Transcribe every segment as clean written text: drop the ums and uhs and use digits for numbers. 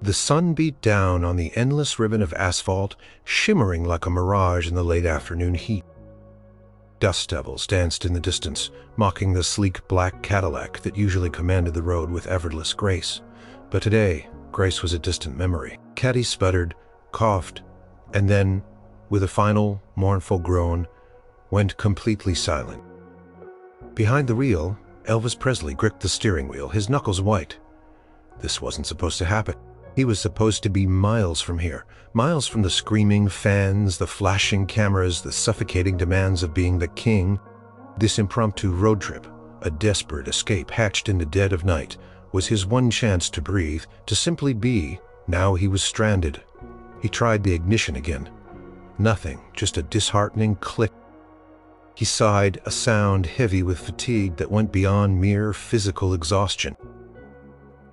The sun beat down on the endless ribbon of asphalt, shimmering like a mirage in the late afternoon heat. Dust devils danced in the distance, mocking the sleek black Cadillac that usually commanded the road with effortless grace. But today, grace was a distant memory. Caddy sputtered, coughed, and then, with a final, mournful groan, went completely silent. Behind the wheel, Elvis Presley gripped the steering wheel, his knuckles white. This wasn't supposed to happen. He was supposed to be miles from here, miles from the screaming fans, the flashing cameras, the suffocating demands of being the king. This impromptu road trip, a desperate escape hatched in the dead of night, was his one chance to breathe, to simply be. Now he was stranded. He tried the ignition again. Nothing, just a disheartening click. He sighed, a sound heavy with fatigue that went beyond mere physical exhaustion.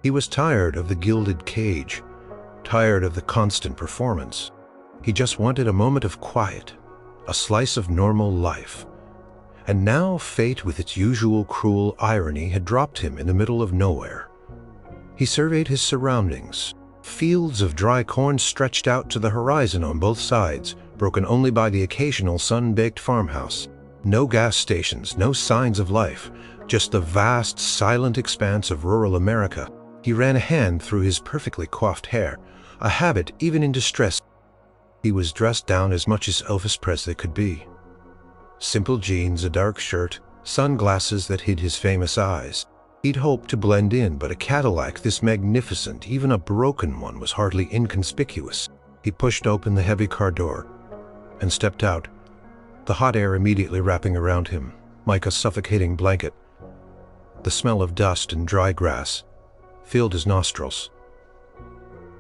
He was tired of the gilded cage, tired of the constant performance. He just wanted a moment of quiet, a slice of normal life. And now fate, with its usual cruel irony, had dropped him in the middle of nowhere. He surveyed his surroundings. Fields of dry corn stretched out to the horizon on both sides, broken only by the occasional sun-baked farmhouse. No gas stations, no signs of life, just the vast, silent expanse of rural America. He ran a hand through his perfectly coiffed hair, a habit even in distress. He was dressed down as much as Elvis Presley could be. Simple jeans, a dark shirt, sunglasses that hid his famous eyes. He'd hoped to blend in, but a Cadillac this magnificent, even a broken one, was hardly inconspicuous. He pushed open the heavy car door and stepped out, the hot air immediately wrapping around him, like a suffocating blanket. The smell of dust and dry grass filled his nostrils.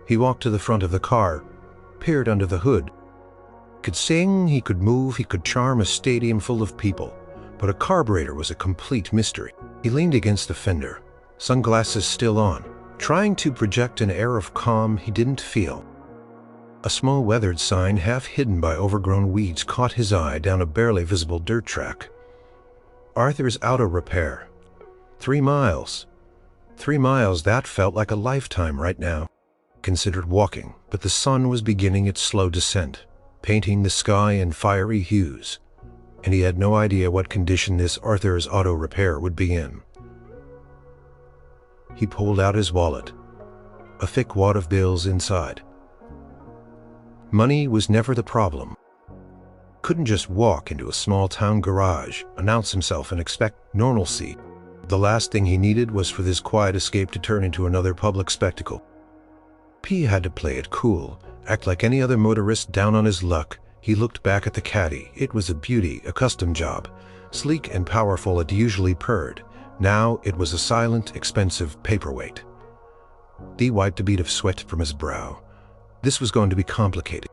He walked to the front of the car, peered under the hood. He could sing, he could move, he could charm a stadium full of people, but a carburetor was a complete mystery. He leaned against the fender, sunglasses still on, trying to project an air of calm he didn't feel. A small weathered sign, half hidden by overgrown weeds, caught his eye down a barely visible dirt track. Arthur's Auto Repair. 3 miles. 3 miles, that felt like a lifetime right now. Considered walking, but the sun was beginning its slow descent, painting the sky in fiery hues, and he had no idea what condition this Arthur's Auto Repair would be in. He pulled out his wallet, a thick wad of bills inside. Money was never the problem. Couldn't just walk into a small-town garage, announce himself, and expect normalcy. The last thing he needed was for this quiet escape to turn into another public spectacle. P had to play it cool, act like any other motorist down on his luck. He looked back at the caddy. It was a beauty, a custom job. Sleek and powerful, it usually purred. Now it was a silent, expensive paperweight. He wiped a bead of sweat from his brow. This was going to be complicated.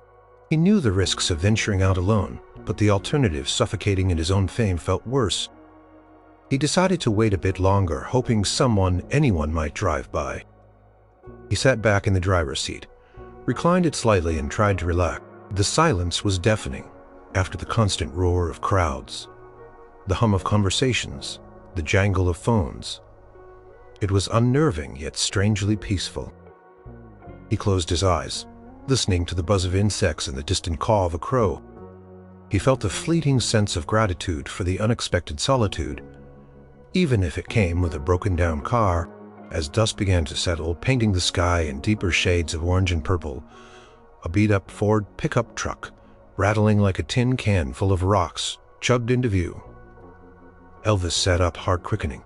He knew the risks of venturing out alone, but the alternative, suffocating in his own fame, felt worse. He decided to wait a bit longer, hoping anyone might drive by. He sat back in the driver's seat, reclined it slightly, and tried to relax. The silence was deafening, after the constant roar of crowds, the hum of conversations, the jangle of phones. It was unnerving, yet strangely peaceful. He closed his eyes, listening to the buzz of insects and the distant caw of a crow. He felt a fleeting sense of gratitude for the unexpected solitude, even if it came with a broken-down car. As dusk began to settle, painting the sky in deeper shades of orange and purple, a beat-up Ford pickup truck, rattling like a tin can full of rocks, chugged into view. Elvis sat up, heart quickening.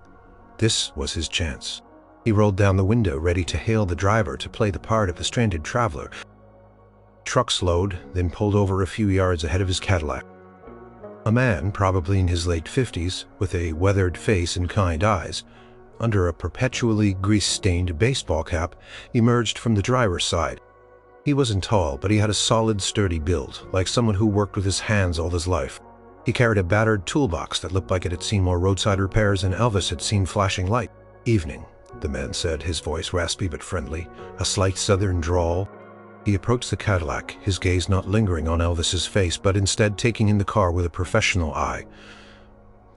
This was his chance. He rolled down the window, ready to hail the driver to play the part of the stranded traveler. Truck slowed, then pulled over a few yards ahead of his Cadillac. A man, probably in his late 50s, with a weathered face and kind eyes, under a perpetually grease-stained baseball cap, emerged from the driver's side. He wasn't tall, but he had a solid, sturdy build, like someone who worked with his hands all his life. He carried a battered toolbox that looked like it had seen more roadside repairs than Elvis had seen flashing light. "Evening," the man said, his voice raspy but friendly, a slight southern drawl. He approached the Cadillac, his gaze not lingering on Elvis's face, but instead taking in the car with a professional eye.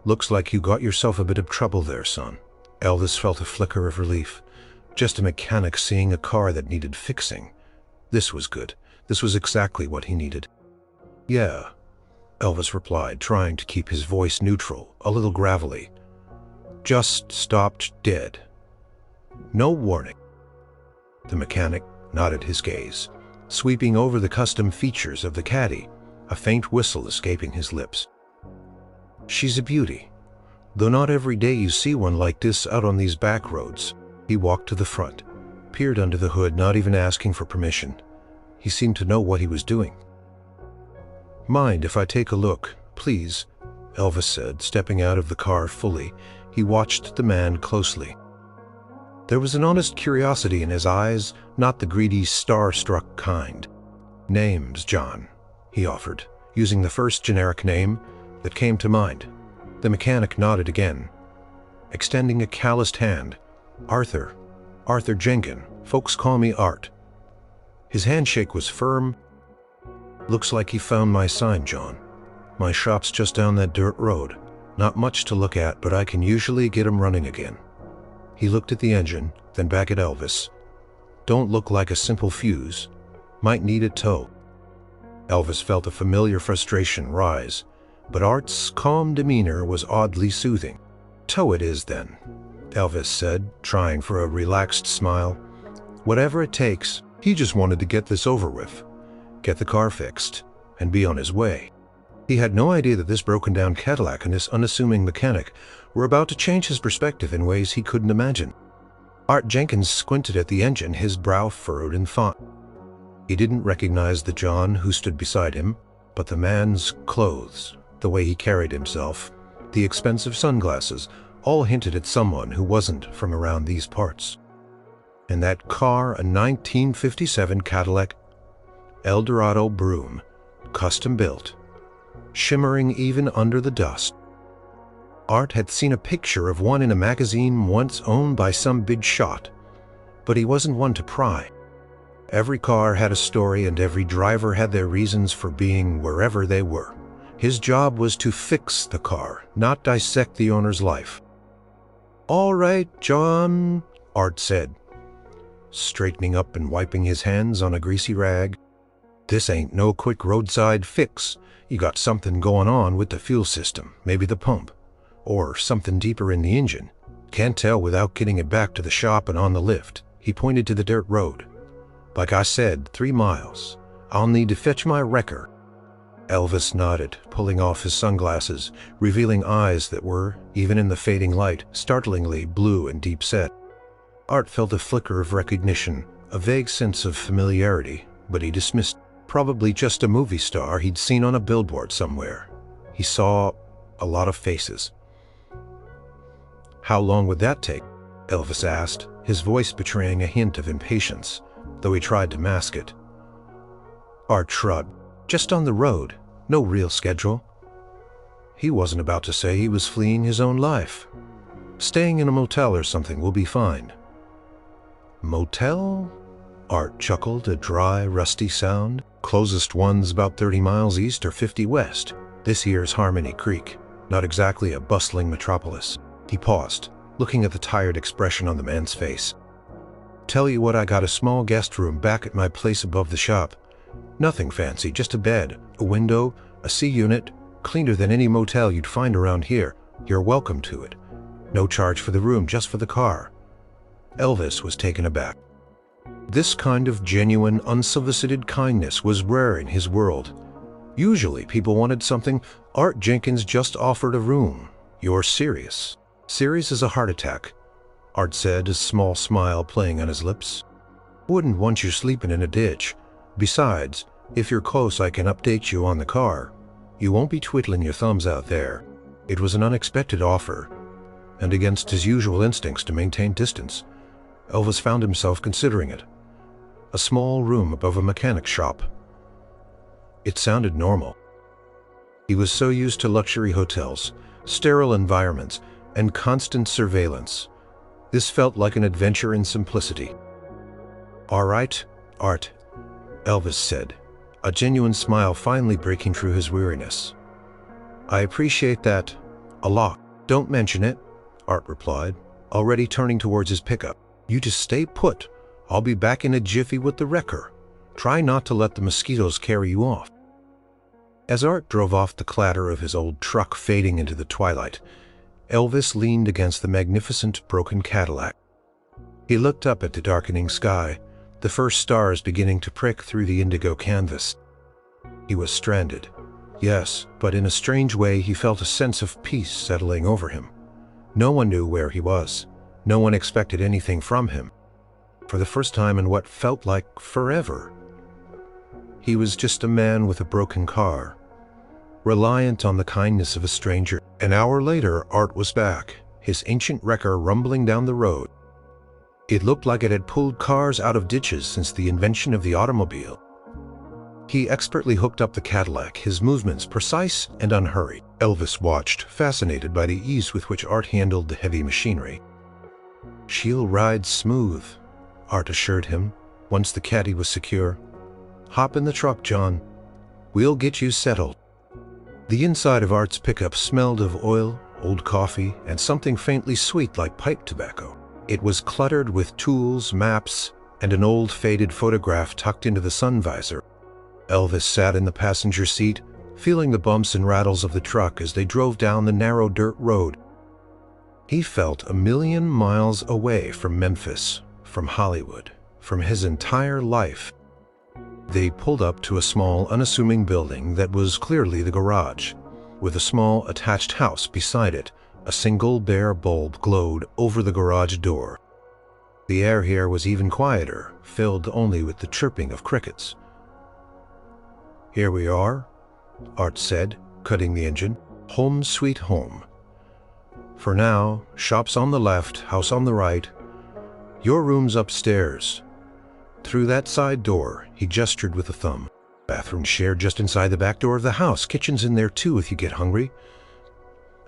"Looks like you got yourself a bit of trouble there, son." Elvis felt a flicker of relief. Just a mechanic seeing a car that needed fixing. This was good. This was exactly what he needed. "Yeah," Elvis replied, trying to keep his voice neutral, a little gravelly. "Just stopped dead. No warning." The mechanic nodded his gaze, sweeping over the custom features of the Caddy, a faint whistle escaping his lips. "She's a beauty, though not every day you see one like this out on these back roads." He walked to the front, peered under the hood, not even asking for permission. He seemed to know what he was doing. "Mind if I take a look, please?" Elvis said, stepping out of the car fully. He watched the man closely. There was an honest curiosity in his eyes, not the greedy, star-struck kind. "Name's John," he offered, using the first generic name that came to mind. The mechanic nodded again, extending a calloused hand. Arthur Jenkins. Folks call me Art." His handshake was firm. "Looks like you found my sign, John. My shop's just down that dirt road. Not much to look at, but I can usually get 'em running again." He looked at the engine, then back at Elvis. "Don't look like a simple fuse. Might need a tow." Elvis felt a familiar frustration rise, but Art's calm demeanor was oddly soothing. "Tow it is, then," Elvis said, trying for a relaxed smile. Whatever it takes. He just wanted to get this over with, get the car fixed, and be on his way. He had no idea that this broken-down Cadillac and this unassuming mechanic were about to change his perspective in ways he couldn't imagine. Art Jenkins squinted at the engine, his brow furrowed in thought. He didn't recognize the John who stood beside him, but the man's clothes, the way he carried himself, the expensive sunglasses, all hinted at someone who wasn't from around these parts. And that car, a 1957 Cadillac Eldorado Broom, custom built, shimmering even under the dust. Art had seen a picture of one in a magazine once owned by some big shot, but he wasn't one to pry. Every car had a story and every driver had their reasons for being wherever they were. His job was to fix the car, not dissect the owner's life. "All right, John," Art said, straightening up and wiping his hands on a greasy rag. "This ain't no quick roadside fix. You got something going on with the fuel system, maybe the pump, or something deeper in the engine. Can't tell without getting it back to the shop and on the lift." He pointed to the dirt road. "Like I said, 3 miles. I'll need to fetch my wrecker." Elvis nodded, pulling off his sunglasses, revealing eyes that were, even in the fading light, startlingly blue and deep-set. Art felt a flicker of recognition, a vague sense of familiarity, but he dismissed. Probably just a movie star he'd seen on a billboard somewhere. He saw a lot of faces. "How long would that take?" Elvis asked, his voice betraying a hint of impatience, though he tried to mask it. Art shrugged. "Just on the road. No real schedule." He wasn't about to say he was fleeing his own life. "Staying in a motel or something will be fine." "Motel?" Art chuckled, a dry, rusty sound. "Closest one's about 30 miles east or 50 west. This here's Harmony Creek. Not exactly a bustling metropolis." He paused, looking at the tired expression on the man's face. "Tell you what, I got a small guest room back at my place above the shop. Nothing fancy, just a bed, a window, a sea unit, cleaner than any motel you'd find around here. You're welcome to it. No charge for the room, just for the car." Elvis was taken aback. This kind of genuine, unsolicited kindness was rare in his world. Usually people wanted something. Art Jenkins just offered a room. "You're serious?" "Serious as a heart attack," Art said, a small smile playing on his lips. "Wouldn't want you sleeping in a ditch. Besides, if you're close, I can update you on the car. You won't be twiddling your thumbs out there." It was an unexpected offer, and against his usual instincts to maintain distance, Elvis found himself considering it. A small room above a mechanic shop. It sounded normal. He was so used to luxury hotels, sterile environments, and constant surveillance. This felt like an adventure in simplicity. "All right, Art," Elvis said, a genuine smile finally breaking through his weariness. "I appreciate that a lot." "Don't mention it," Art replied, already turning towards his pickup. You just stay put. I'll be back in a jiffy with the wrecker. Try not to let the mosquitoes carry you off." As Art drove off, the clatter of his old truck fading into the twilight, Elvis leaned against the magnificent broken Cadillac. He looked up at the darkening sky, the first stars beginning to prick through the indigo canvas. He was stranded, yes, but in a strange way he felt a sense of peace settling over him. No one knew where he was. No one expected anything from him. For the first time in what felt like forever, he was just a man with a broken car, reliant on the kindness of a stranger. An hour later, Art was back, his ancient wrecker rumbling down the road. It looked like it had pulled cars out of ditches since the invention of the automobile. He expertly hooked up the Cadillac, his movements precise and unhurried. Elvis watched, fascinated by the ease with which Art handled the heavy machinery. "She'll ride smooth," Art assured him, once the caddy was secure. "Hop in the truck, John. We'll get you settled." The inside of Art's pickup smelled of oil, old coffee, and something faintly sweet like pipe tobacco. It was cluttered with tools, maps, and an old faded photograph tucked into the sun visor. Elvis sat in the passenger seat, feeling the bumps and rattles of the truck as they drove down the narrow dirt road. He felt a million miles away from Memphis, from Hollywood, from his entire life. They pulled up to a small, unassuming building that was clearly the garage, with a small attached house beside it. A single bare bulb glowed over the garage door. The air here was even quieter, filled only with the chirping of crickets. "Here we are," Art said, cutting the engine. "Home sweet home. For now, shop's on the left, house on the right. Your room's upstairs. Through that side door," he gestured with a thumb. "Bathroom shared just inside the back door of the house. Kitchen's in there too if you get hungry.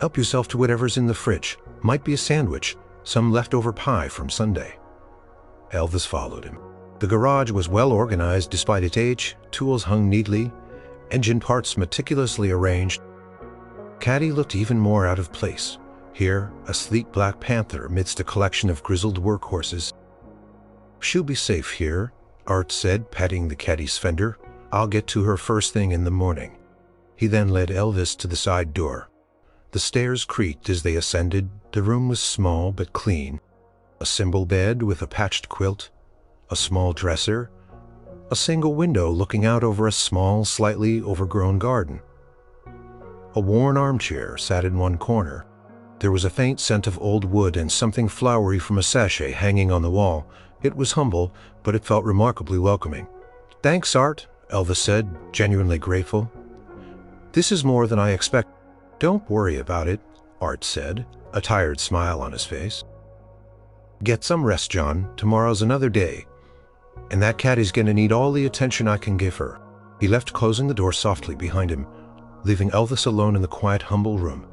Help yourself to whatever's in the fridge. Might be a sandwich, some leftover pie from Sunday." Elvis followed him. The garage was well organized despite its age, tools hung neatly, engine parts meticulously arranged. Caddy looked even more out of place. Here, a sleek black panther amidst a collection of grizzled workhorses. "She'll be safe here," Art said, patting the caddy's fender. "I'll get to her first thing in the morning." He then led Elvis to the side door. The stairs creaked as they ascended. The room was small but clean. A simple bed with a patched quilt, a small dresser, a single window looking out over a small, slightly overgrown garden. A worn armchair sat in one corner. There was a faint scent of old wood and something flowery from a sachet hanging on the wall. It was humble, but it felt remarkably welcoming. "Thanks, Art," Elvis said, genuinely grateful. "This is more than I expect." "Don't worry about it," Art said, a tired smile on his face. "Get some rest, John. Tomorrow's another day. And that caddy's gonna need all the attention I can give her." He left, closing the door softly behind him, leaving Elvis alone in the quiet, humble room.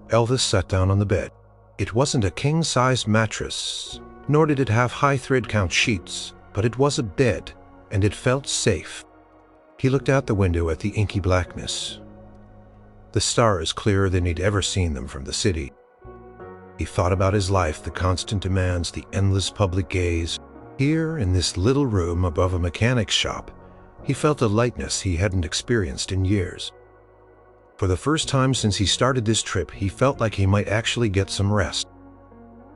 Elvis sat down on the bed. It wasn't a king-size mattress, nor did it have high thread count sheets, but it was a bed, and it felt safe. He looked out the window at the inky blackness, the stars clearer than he'd ever seen them from the city. He thought about his life, the constant demands, the endless public gaze. Here, in this little room above a mechanic's shop, he felt a lightness he hadn't experienced in years. For the first time since he started this trip, he felt like he might actually get some rest.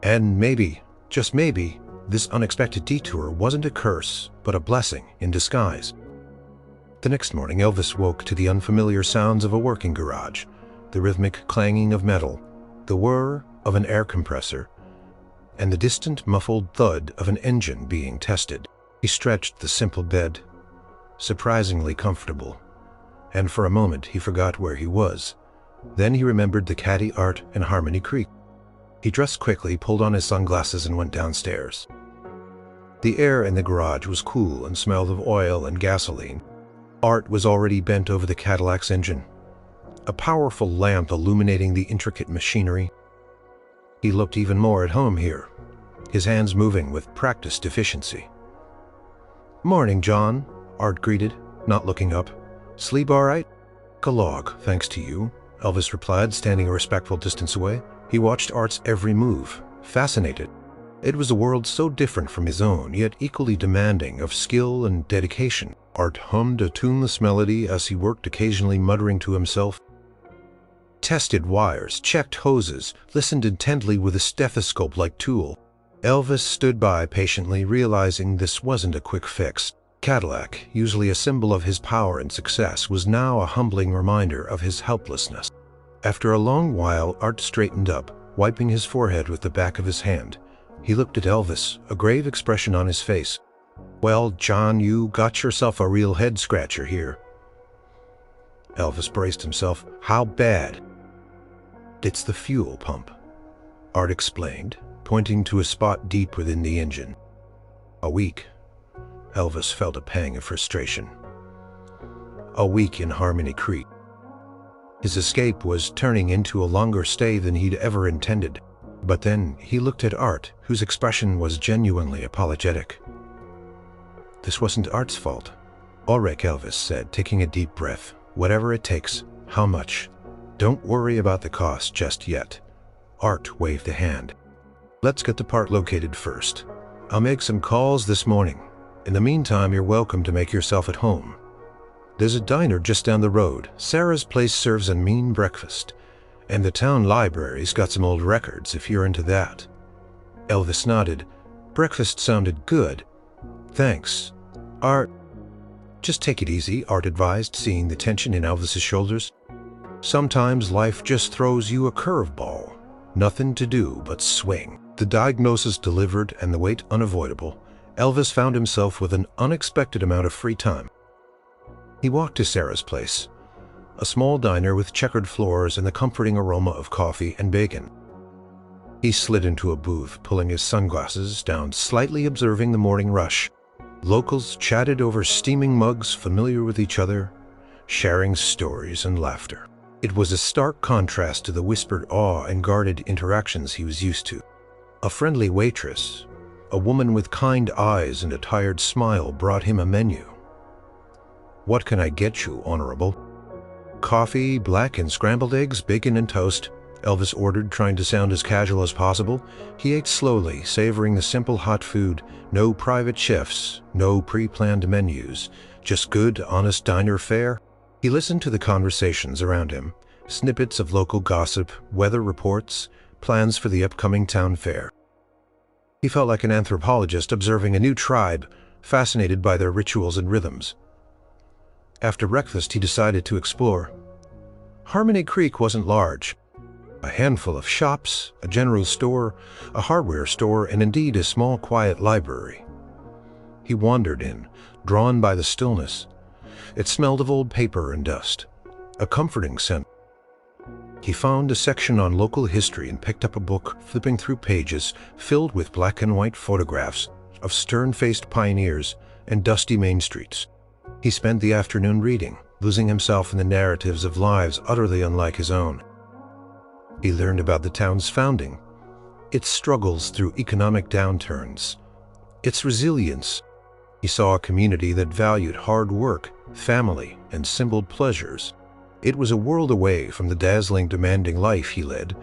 And maybe, just maybe, this unexpected detour wasn't a curse, but a blessing in disguise. The next morning, Elvis woke to the unfamiliar sounds of a working garage, the rhythmic clanging of metal, the whir of an air compressor, and the distant muffled thud of an engine being tested. He stretched the simple bed, surprisingly comfortable, and for a moment he forgot where he was. Then he remembered the Caddy, Art, and Harmony Creek. He dressed quickly, pulled on his sunglasses, and went downstairs. The air in the garage was cool and smelled of oil and gasoline. Art was already bent over the Cadillac's engine, a powerful lamp illuminating the intricate machinery. He looked even more at home here, his hands moving with practiced efficiency. "Morning, John," Art greeted, not looking up. "Sleep all right?" "A log, thanks to you," Elvis replied, standing a respectful distance away. He watched Art's every move, fascinated. It was a world so different from his own, yet equally demanding of skill and dedication. Art hummed a tuneless melody as he worked, occasionally muttering to himself. Tested wires, checked hoses, listened intently with a stethoscope-like tool. Elvis stood by patiently, realizing this wasn't a quick fix. Cadillac, usually a symbol of his power and success, was now a humbling reminder of his helplessness. After a long while, Art straightened up, wiping his forehead with the back of his hand. He looked at Elvis, a grave expression on his face. "Well, John, you got yourself a real head-scratcher here." Elvis braced himself. "How bad?" "It's the fuel pump," Art explained, pointing to a spot deep within the engine. "A week." Elvis felt a pang of frustration. A week in Harmony Creek. His escape was turning into a longer stay than he'd ever intended. But then he looked at Art, whose expression was genuinely apologetic. "This wasn't Art's fault." "All right," Elvis said, taking a deep breath. "Whatever it takes. How much?" "Don't worry about the cost just yet." Art waved a hand. "Let's get the part located first. I'll make some calls this morning. In the meantime, you're welcome to make yourself at home. There's a diner just down the road. Sarah's place serves a mean breakfast. And the town library's got some old records if you're into that." Elvis nodded. Breakfast sounded good. "Thanks. Art." "Just take it easy," Art advised, seeing the tension in Elvis's shoulders. "Sometimes life just throws you a curveball. Nothing to do but swing." The diagnosis delivered and the wait unavoidable, Elvis found himself with an unexpected amount of free time. He walked to Sarah's place, a small diner with checkered floors and the comforting aroma of coffee and bacon. He slid into a booth, pulling his sunglasses down, slightly observing the morning rush. Locals chatted over steaming mugs, familiar with each other, sharing stories and laughter. It was a stark contrast to the whispered awe and guarded interactions he was used to. A friendly waitress, a woman with kind eyes and a tired smile, brought him a menu. "What can I get you, Honorable?" "Coffee, black and scrambled eggs, bacon and toast," Elvis ordered, trying to sound as casual as possible. He ate slowly, savoring the simple hot food. No private chefs, no pre-planned menus, just good, honest diner fare. He listened to the conversations around him, snippets of local gossip, weather reports, plans for the upcoming town fair. He felt like an anthropologist observing a new tribe, fascinated by their rituals and rhythms. After breakfast, he decided to explore. Harmony Creek wasn't large. A handful of shops, a general store, a hardware store, and indeed a small, quiet library. He wandered in, drawn by the stillness. It smelled of old paper and dust, a comforting scent. He found a section on local history and picked up a book, flipping through pages filled with black and white photographs of stern-faced pioneers and dusty main streets. He spent the afternoon reading, losing himself in the narratives of lives utterly unlike his own. He learned about the town's founding, its struggles through economic downturns, its resilience. He saw a community that valued hard work, family, and simple pleasures. It was a world away from the dazzling, demanding life he led,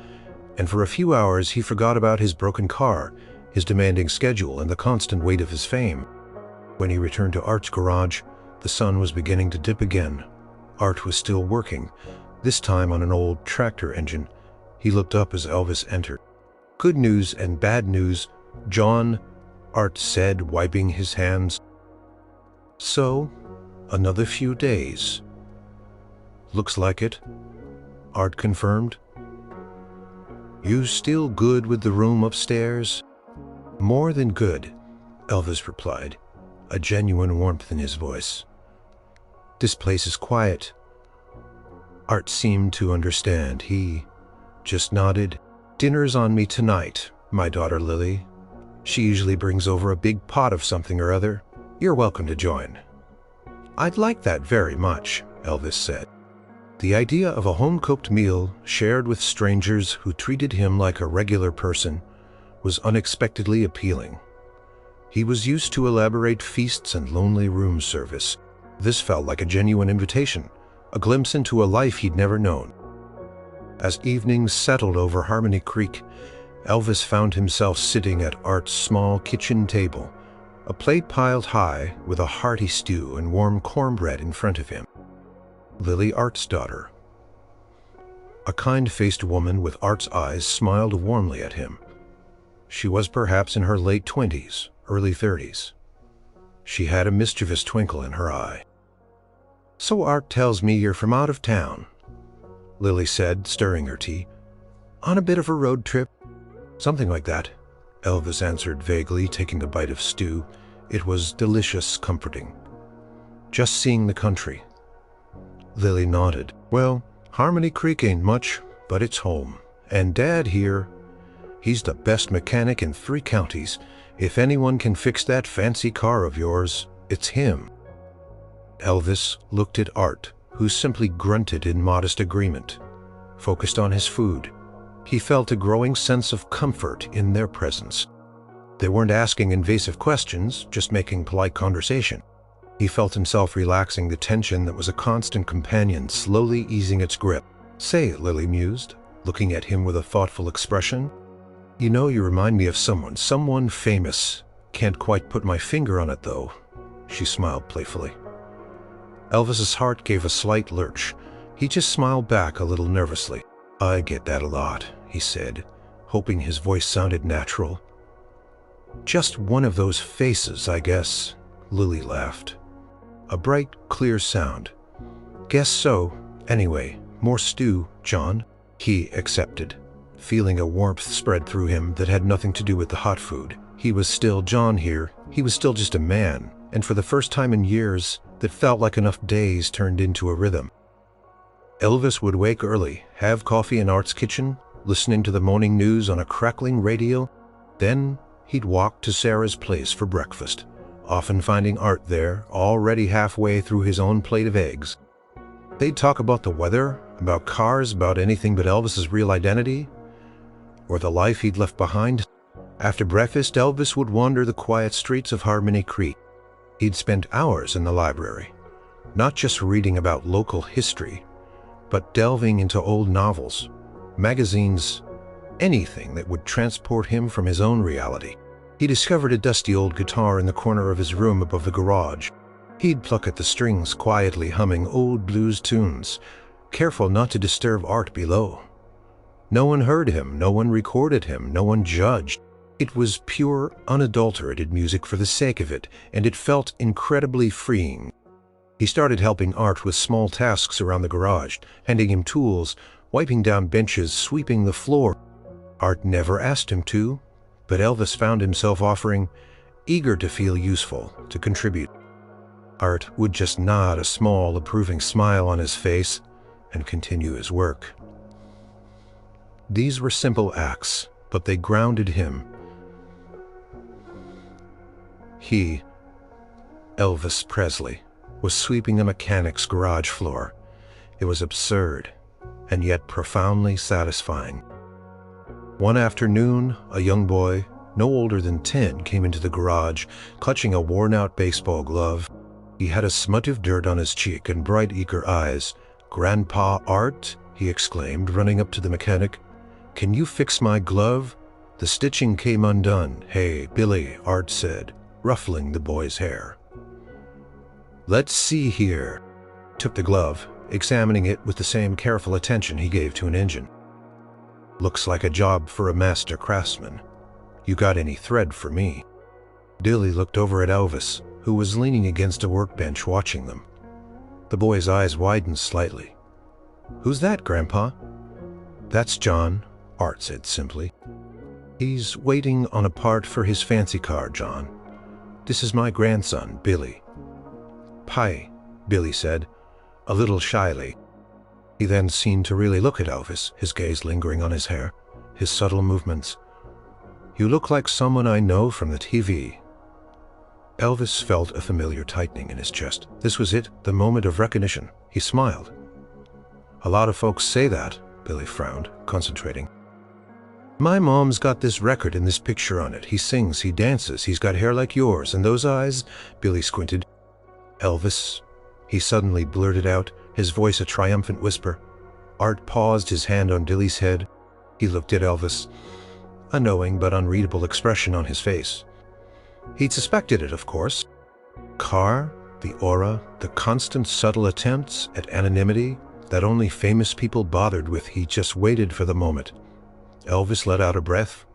and for a few hours he forgot about his broken car, his demanding schedule, and the constant weight of his fame. When he returned to Art's garage, the sun was beginning to dip again. Art was still working, this time on an old tractor engine. He looked up as Elvis entered. "Good news and bad news, John," Art said, wiping his hands. "So, another few days." "Looks like it," Art confirmed. "You still good with the room upstairs?" "More than good," Elvis replied, a genuine warmth in his voice. "This place is quiet." Art seemed to understand. He just nodded. "Dinner's on me tonight, my daughter Lily. She usually brings over a big pot of something or other. You're welcome to join." "I'd like that very much," Elvis said. The idea of a home-cooked meal shared with strangers who treated him like a regular person was unexpectedly appealing. He was used to elaborate feasts and lonely room service. This felt like a genuine invitation, a glimpse into a life he'd never known. As evenings settled over Harmony Creek, Elvis found himself sitting at Art's small kitchen table, a plate piled high with a hearty stew and warm cornbread in front of him. Lily, Art's daughter. A kind-faced woman with Art's eyes smiled warmly at him. She was perhaps in her late 20s, early 30s. She had a mischievous twinkle in her eye. "So Art tells me you're from out of town," Lily said, stirring her tea. "On a bit of a road trip?" "Something like that," Elvis answered vaguely, taking a bite of stew. It was delicious, comforting. "Just seeing the country." Lily nodded. "Well, Harmony Creek ain't much, but it's home. And Dad here, he's the best mechanic in 3 counties. If anyone can fix that fancy car of yours, it's him." Elvis looked at Art, who simply grunted in modest agreement, focused on his food. He felt a growing sense of comfort in their presence. They weren't asking invasive questions, just making polite conversation. He felt himself relaxing the tension that was a constant companion, slowly easing its grip. "Say," Lily mused, looking at him with a thoughtful expression, "you know, you remind me of someone famous. Can't quite put my finger on it, though." She smiled playfully. Elvis's heart gave a slight lurch. He just smiled back a little nervously. "I get that a lot," he said, hoping his voice sounded natural. "Just one of those faces, I guess," Lily laughed. A bright, clear sound. "Guess so. Anyway, more stew, John." He accepted, feeling a warmth spread through him that had nothing to do with the hot food. He was still John here. He was still just a man, and for the first time in years, that felt like enough days turned into a rhythm. Elvis would wake early, have coffee in Art's kitchen, listening to the morning news on a crackling radio. Then he'd walk to Sarah's place for breakfast, often finding Art there, already halfway through his own plate of eggs. They'd talk about the weather, about cars, about anything but Elvis's real identity, or the life he'd left behind. After breakfast, Elvis would wander the quiet streets of Harmony Creek. He'd spend hours in the library, not just reading about local history, but delving into old novels, magazines, anything that would transport him from his own reality. He discovered a dusty old guitar in the corner of his room above the garage. He'd pluck at the strings, quietly humming old blues tunes, careful not to disturb Art below. No one heard him, no one recorded him, no one judged. It was pure, unadulterated music for the sake of it, and it felt incredibly freeing. He started helping Art with small tasks around the garage, handing him tools, wiping down benches, sweeping the floor. Art never asked him to, but Elvis found himself offering, eager to feel useful, to contribute. Art would just nod, a small, approving smile on his face, and continue his work. These were simple acts, but they grounded him. He, Elvis Presley, was sweeping a mechanic's garage floor. It was absurd, and yet profoundly satisfying. One afternoon, a young boy, no older than 10, came into the garage, clutching a worn-out baseball glove. He had a smudge of dirt on his cheek and bright, eager eyes. "Grandpa Art," he exclaimed, running up to the mechanic. "Can you fix my glove? The stitching came undone." "Hey, Billy," Art said, ruffling the boy's hair. "Let's see here." Took the glove, examining it with the same careful attention he gave to an engine. "Looks like a job for a master craftsman. You got any thread for me?" Billy looked over at Elvis, who was leaning against a workbench watching them. The boy's eyes widened slightly. "Who's that, Grandpa?" "That's John," Art said simply. "He's waiting on a part for his fancy car, John. This is my grandson, Billy." "Hi," Billy said, a little shyly. He then seemed to really look at Elvis, his gaze lingering on his hair, his subtle movements. "You look like someone I know from the TV." Elvis felt a familiar tightening in his chest. This was it, the moment of recognition. He smiled. "A lot of folks say that," Billy frowned, concentrating. "My mom's got this record and this picture on it. He sings, he dances, he's got hair like yours, and those eyes," Billy squinted. "Elvis," he suddenly blurted out, his voice a triumphant whisper. Art paused, his hand on Billy's head. He looked at Elvis. a knowing but unreadable expression on his face. He'd suspected it, of course. Car, the aura, the constant subtle attempts at anonymity that only famous people bothered with. He just waited for the moment. Elvis let out a breath.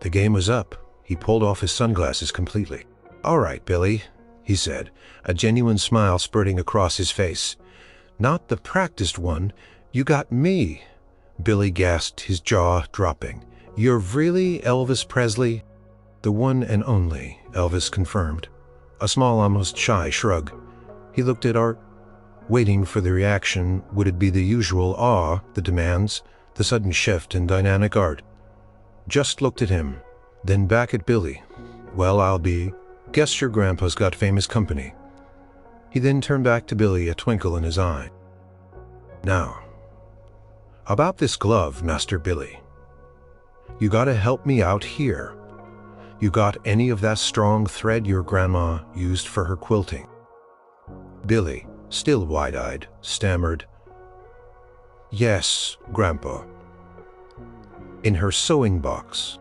The game was up. He pulled off his sunglasses completely. "All right, Billy," he said, a genuine smile spurting across his face. "Not the practiced one. You got me." Billy gasped, his jaw dropping. "You're really Elvis Presley?" "The one and only," Elvis confirmed. A small, almost shy shrug. He looked at Art, waiting for the reaction. Would it be the usual awe, the demands, the sudden shift in dynamic? Art just looked at him, then back at Billy. "Well, I'll be. Guess your grandpa's got famous company." He then turned back to Billy, a twinkle in his eye. "Now, about this glove, Master Billy. You gotta help me out here. You got any of that strong thread your grandma used for her quilting?" Billy, still wide-eyed, stammered, "Yes, Grandpa. In her sewing box."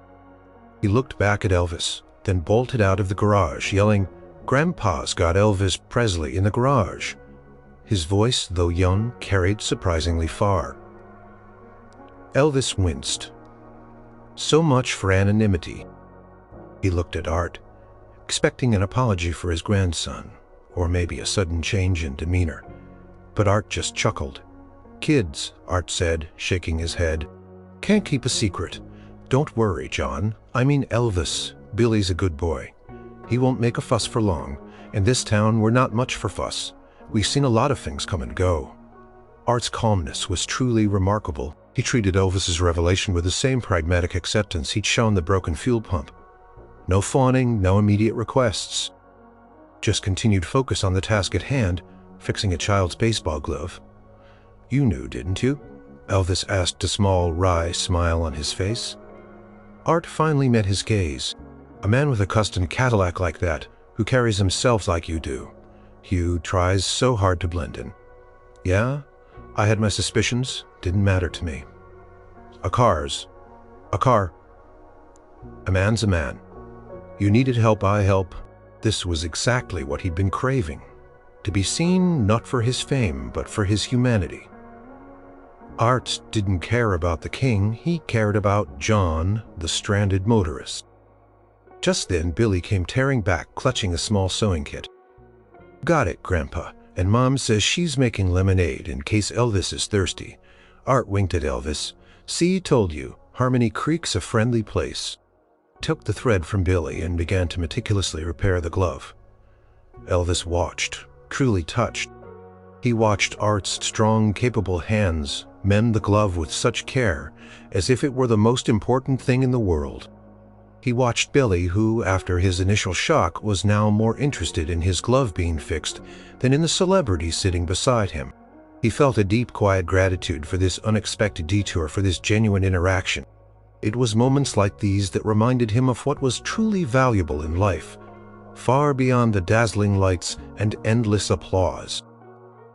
He looked back at Elvis, then bolted out of the garage, yelling, "Grandpa's got Elvis Presley in the garage." His voice, though young, carried surprisingly far. Elvis winced. So much for anonymity. He looked at Art, expecting an apology for his grandson, or maybe a sudden change in demeanor. But Art just chuckled. "Kids," Art said, shaking his head, "can't keep a secret. Don't worry, John. I mean Elvis. Billy's a good boy. He won't make a fuss for long. In this town, we're not much for fuss. We've seen a lot of things come and go." Art's calmness was truly remarkable. He treated Elvis's revelation with the same pragmatic acceptance he'd shown the broken fuel pump. No fawning, no immediate requests. Just continued focus on the task at hand, fixing a child's baseball glove. "You knew, didn't you?" Elvis asked, a small, wry smile on his face. Art finally met his gaze. "A man with a custom Cadillac like that, who carries himself like you do. Hugh tries so hard to blend in." "Yeah, I had my suspicions. Didn't matter to me. A car. A man's a man. You needed help, I help." This was exactly what he'd been craving. To be seen not for his fame, but for his humanity. Art didn't care about the king, he cared about John, the stranded motorist. Just then, Billy came tearing back, clutching a small sewing kit. "Got it, Grandpa, and Mom says she's making lemonade in case Elvis is thirsty." Art winked at Elvis. "See, told you, Harmony Creek's a friendly place." Took the thread from Billy and began to meticulously repair the glove. Elvis watched, truly touched. He watched Art's strong, capable hands mend the glove with such care, as if it were the most important thing in the world. He watched Billy, who, after his initial shock, was now more interested in his glove being fixed than in the celebrity sitting beside him. He felt a deep, quiet gratitude for this unexpected detour, for this genuine interaction. It was moments like these that reminded him of what was truly valuable in life, far beyond the dazzling lights and endless applause.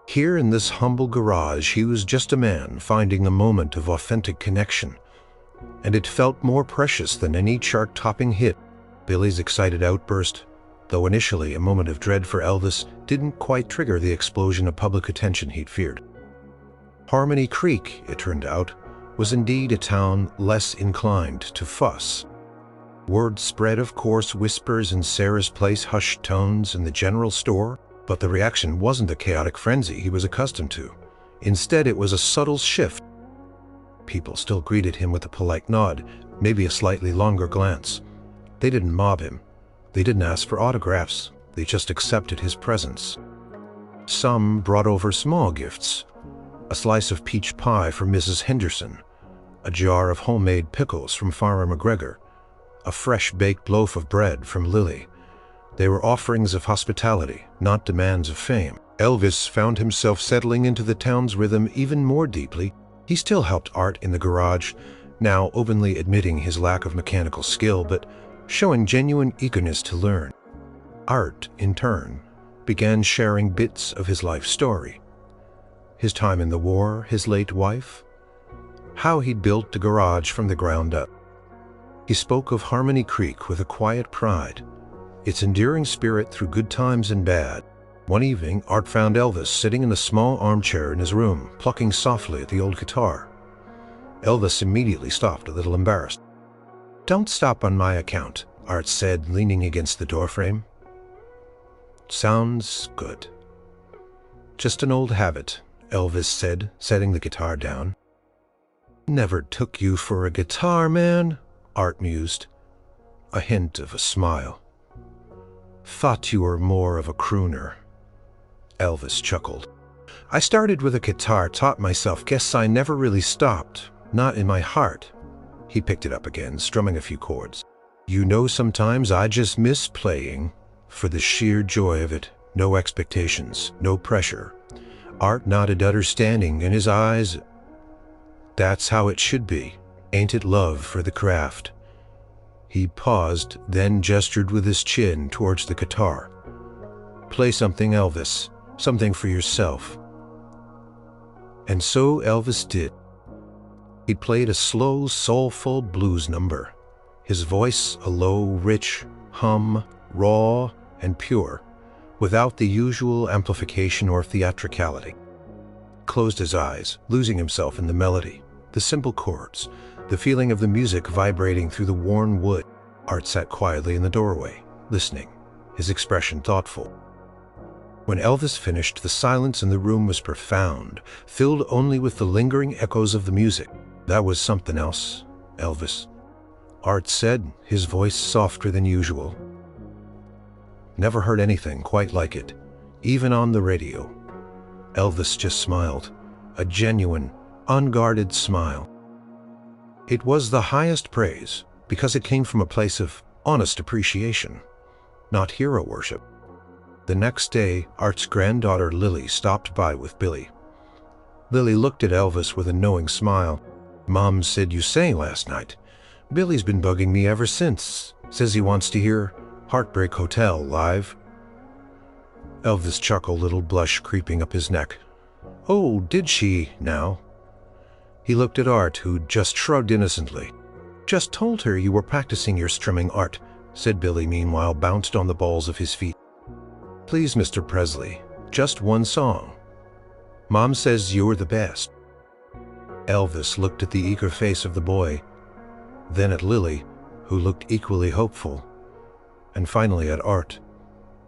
Here in this humble garage, he was just a man finding a moment of authentic connection, and it felt more precious than any chart-topping hit. Billy's excited outburst, though initially a moment of dread for Elvis, didn't quite trigger the explosion of public attention he'd feared. Harmony Creek, it turned out, was indeed a town less inclined to fuss. Word spread of coarse whispers in Sarah's place, hushed tones in the general store, but the reaction wasn't the chaotic frenzy he was accustomed to. Instead, it was a subtle shift. People still greeted him with a polite nod, maybe a slightly longer glance. They didn't mob him. They didn't ask for autographs. They just accepted his presence. Some brought over small gifts. A slice of peach pie from Mrs. Henderson, a jar of homemade pickles from Farmer McGregor, a fresh baked loaf of bread from Lily. They were offerings of hospitality, not demands of fame. Elvis found himself settling into the town's rhythm even more deeply. He still helped Art in the garage, now openly admitting his lack of mechanical skill, but showing genuine eagerness to learn. Art, in turn, began sharing bits of his life story. His time in the war, his late wife, how he'd built the garage from the ground up. He spoke of Harmony Creek with a quiet pride, its enduring spirit through good times and bad. One evening, Art found Elvis sitting in a small armchair in his room, plucking softly at the old guitar. Elvis immediately stopped, a little embarrassed. "Don't stop on my account," Art said, leaning against the doorframe. "Sounds good." "Just an old habit," Elvis said, setting the guitar down. "Never took you for a guitar man," Art mused, a hint of a smile. "Thought you were more of a crooner." Elvis chuckled. "I started with a guitar, taught myself, guess I never really stopped, not in my heart." He picked it up again, strumming a few chords. "You know, sometimes I just miss playing, for the sheer joy of it, no expectations, no pressure." Art nodded, understanding in his eyes. "That's how it should be, ain't it, love for the craft?" He paused, then gestured with his chin towards the guitar. "Play something, Elvis, something for yourself." And so Elvis did. He played a slow, soulful blues number, his voice a low, rich hum, raw and pure, without the usual amplification or theatricality. Closed his eyes, losing himself in the melody, the simple chords, the feeling of the music vibrating through the worn wood. Art sat quietly in the doorway, listening, his expression thoughtful. When Elvis finished, the silence in the room was profound, filled only with the lingering echoes of the music. "That was something else, Elvis," Art said, his voice softer than usual. "Never heard anything quite like it, even on the radio." Elvis just smiled, a genuine, unguarded smile. It was the highest praise, because it came from a place of honest appreciation, not hero worship. The next day, Art's granddaughter Lily stopped by with Billy. Lily looked at Elvis with a knowing smile. "Mom said you sang last night. Billy's been bugging me ever since. Says he wants to hear Heartbreak Hotel live." Elvis chuckled, a little blush creeping up his neck. "Oh, did she now?" He looked at Art, who just shrugged innocently. "Just told her you were practicing your strumming, Art," said Billy, meanwhile bounced on the balls of his feet. "Please, Mr. Presley, just one song. Mom says you're the best." Elvis looked at the eager face of the boy, then at Lily, who looked equally hopeful, and finally at Art,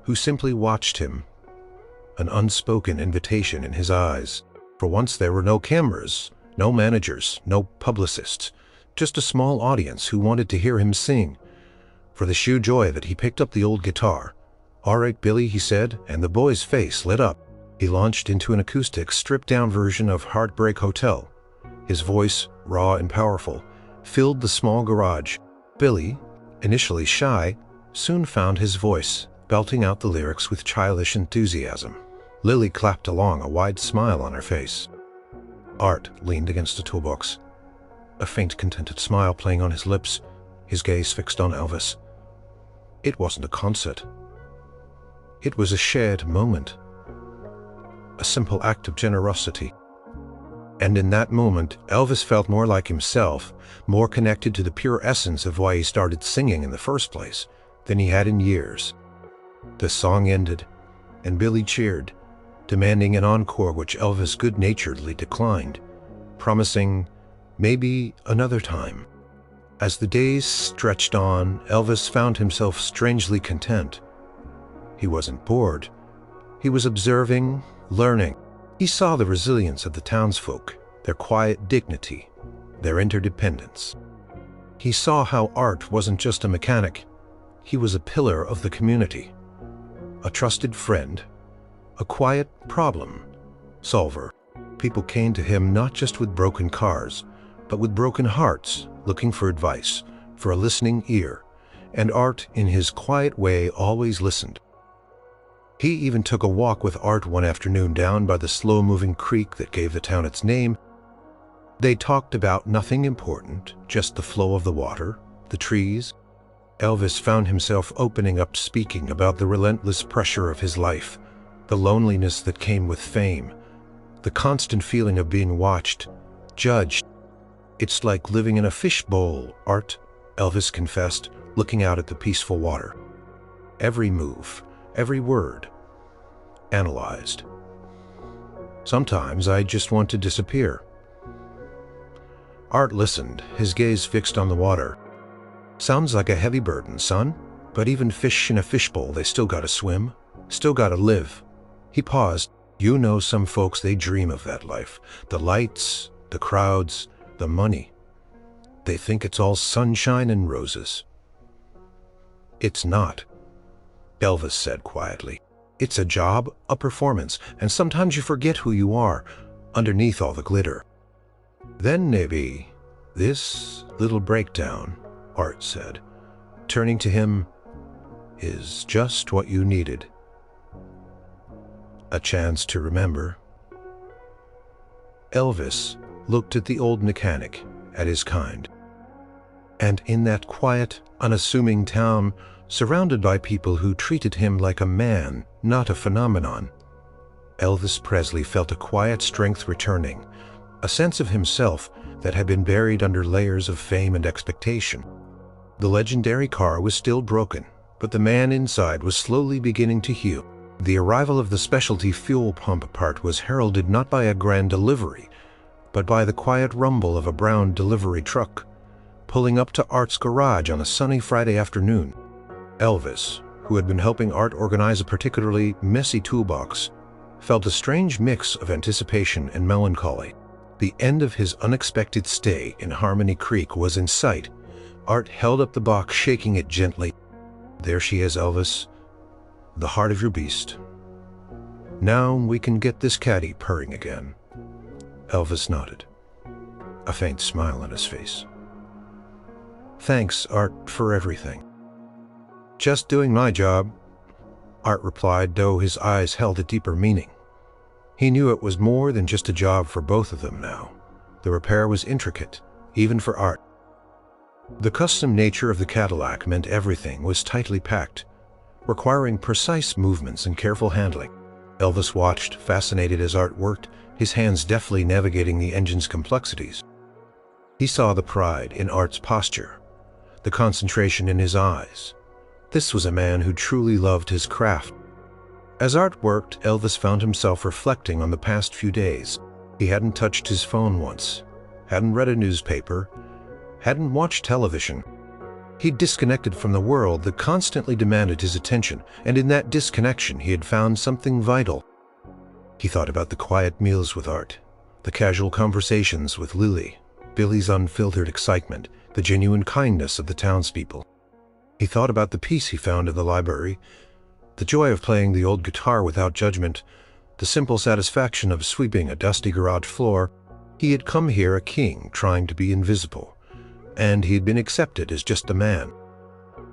who simply watched him, an unspoken invitation in his eyes. For once there were no cameras, no managers, no publicists, just a small audience who wanted to hear him sing. For the sheer joy of it, he picked up the old guitar. "All right, Billy," he said, and the boy's face lit up. He launched into an acoustic, stripped-down version of Heartbreak Hotel. His voice, raw and powerful, filled the small garage. Billy, initially shy, soon found his voice, belting out the lyrics with childish enthusiasm. Lily clapped along, a wide smile on her face. Art leaned against a toolbox, a faint, contented smile playing on his lips, his gaze fixed on Elvis. It wasn't a concert. It was a shared moment, a simple act of generosity. And in that moment, Elvis felt more like himself, more connected to the pure essence of why he started singing in the first place than he had in years. The song ended, and Billy cheered, demanding an encore, which Elvis good-naturedly declined, promising maybe another time. As the days stretched on, Elvis found himself strangely content. He wasn't bored. He was observing, learning. He saw the resilience of the townsfolk, their quiet dignity, their interdependence. He saw how Art wasn't just a mechanic. He was a pillar of the community, a trusted friend, a quiet problem solver. People came to him not just with broken cars, but with broken hearts, looking for advice, for a listening ear, and Art, in his quiet way, always listened. He even took a walk with Art one afternoon down by the slow-moving creek that gave the town its name. They talked about nothing important, just the flow of the water, the trees. Elvis found himself opening up, speaking about the relentless pressure of his life, the loneliness that came with fame, the constant feeling of being watched, judged. "It's like living in a fishbowl, Art," Elvis confessed, looking out at the peaceful water. Every move, every word, analyzed. Sometimes I just want to disappear. Art listened, his gaze fixed on the water. Sounds like a heavy burden, son, but even fish in a fishbowl, they still gotta swim, still gotta live. He paused. You know some folks, they dream of that life. The lights, the crowds, the money. They think it's all sunshine and roses. It's not, Elvis said quietly. It's a job, a performance, and sometimes you forget who you are underneath all the glitter. Then maybe this little breakdown, Art said, turning to him, is just what you needed. A chance to remember. Elvis looked at the old mechanic, at his kind. And in that quiet, unassuming town, surrounded by people who treated him like a man, not a phenomenon, Elvis Presley felt a quiet strength returning, a sense of himself that had been buried under layers of fame and expectation. The legendary car was still broken, but the man inside was slowly beginning to heal. The arrival of the specialty fuel pump part was heralded not by a grand delivery, but by the quiet rumble of a brown delivery truck, pulling up to Art's garage on a sunny Friday afternoon. Elvis, who had been helping Art organize a particularly messy toolbox, felt a strange mix of anticipation and melancholy. The end of his unexpected stay in Harmony Creek was in sight. Art held up the box, shaking it gently. There she is, Elvis, the heart of your beast. Now we can get this caddy purring again. Elvis nodded, a faint smile on his face. Thanks, Art, for everything. Just doing my job, Art replied, though his eyes held a deeper meaning. He knew it was more than just a job for both of them now. The repair was intricate, even for Art. The custom nature of the Cadillac meant everything was tightly packed, requiring precise movements and careful handling. Elvis watched, fascinated as Art worked, his hands deftly navigating the engine's complexities. He saw the pride in Art's posture, the concentration in his eyes. This was a man who truly loved his craft. As Art worked, Elvis found himself reflecting on the past few days. He hadn't touched his phone once, hadn't read a newspaper, hadn't watched television. He'd disconnected from the world that constantly demanded his attention, and in that disconnection he had found something vital. He thought about the quiet meals with Art, the casual conversations with Lily, Billy's unfiltered excitement, the genuine kindness of the townspeople. He thought about the peace he found in the library, the joy of playing the old guitar without judgment, the simple satisfaction of sweeping a dusty garage floor. He had come here a king trying to be invisible, and he had been accepted as just a man.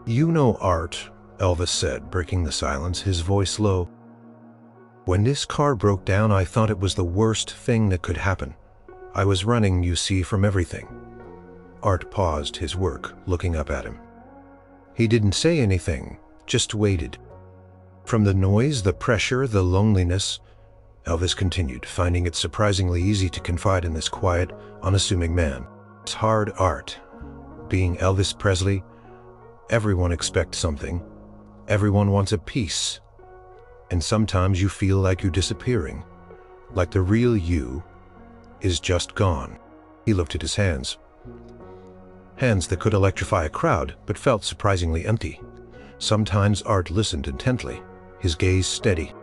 You know, Art, Elvis said, breaking the silence, his voice low. When this car broke down, I thought it was the worst thing that could happen. I was running, you see, from everything. Art paused his work, looking up at him. He didn't say anything, just waited. From the noise, the pressure, the loneliness, Elvis continued, finding it surprisingly easy to confide in this quiet, unassuming man. It's hard, Art. Being Elvis Presley, everyone expects something. Everyone wants a piece. And sometimes you feel like you're disappearing, like the real you is just gone. He looked at his hands. Hands that could electrify a crowd, but felt surprisingly empty. Sometimes Art listened intently, his gaze steady.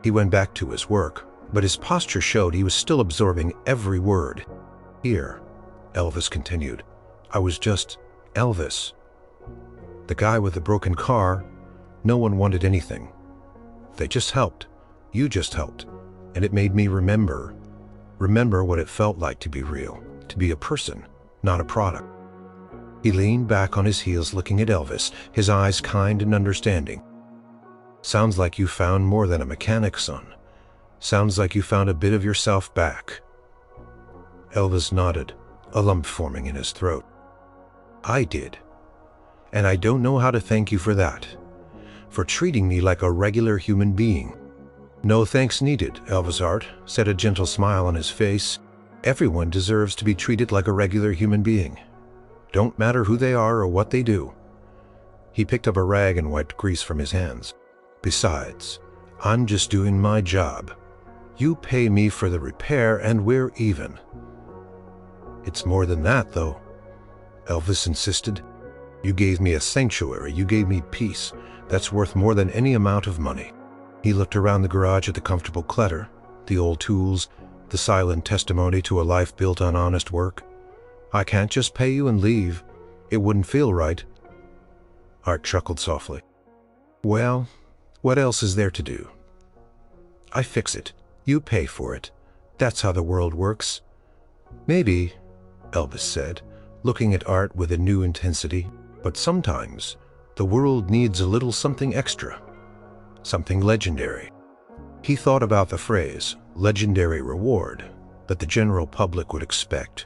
He went back to his work, but his posture showed he was still absorbing every word. Here, Elvis continued, I was just Elvis. The guy with the broken car. No one wanted anything. They just helped. You just helped. And it made me remember what it felt like to be real, to be a person, not a product. He leaned back on his heels, looking at Elvis, his eyes kind and understanding. Sounds like you found more than a mechanic, son. Sounds like you found a bit of yourself back. Elvis nodded, a lump forming in his throat. I did. And I don't know how to thank you for that. For treating me like a regular human being. No thanks needed, Elvis. Art said, a gentle smile on his face. Everyone deserves to be treated like a regular human being. Don't matter who they are or what they do. He picked up a rag and wiped grease from his hands. Besides, I'm just doing my job. You pay me for the repair and we're even. It's more than that, though, Elvis insisted. You gave me a sanctuary, you gave me peace. That's worth more than any amount of money. He looked around the garage at the comfortable clutter, the old tools, the silent testimony to a life built on honest work. I can't just pay you and leave. It wouldn't feel right. Art chuckled softly. Well, what else is there to do? I fix it. You pay for it. That's how the world works. Maybe, Elvis said, looking at Art with a new intensity, but sometimes the world needs a little something extra, something legendary. He thought about the phrase, legendary reward, that the general public would expect.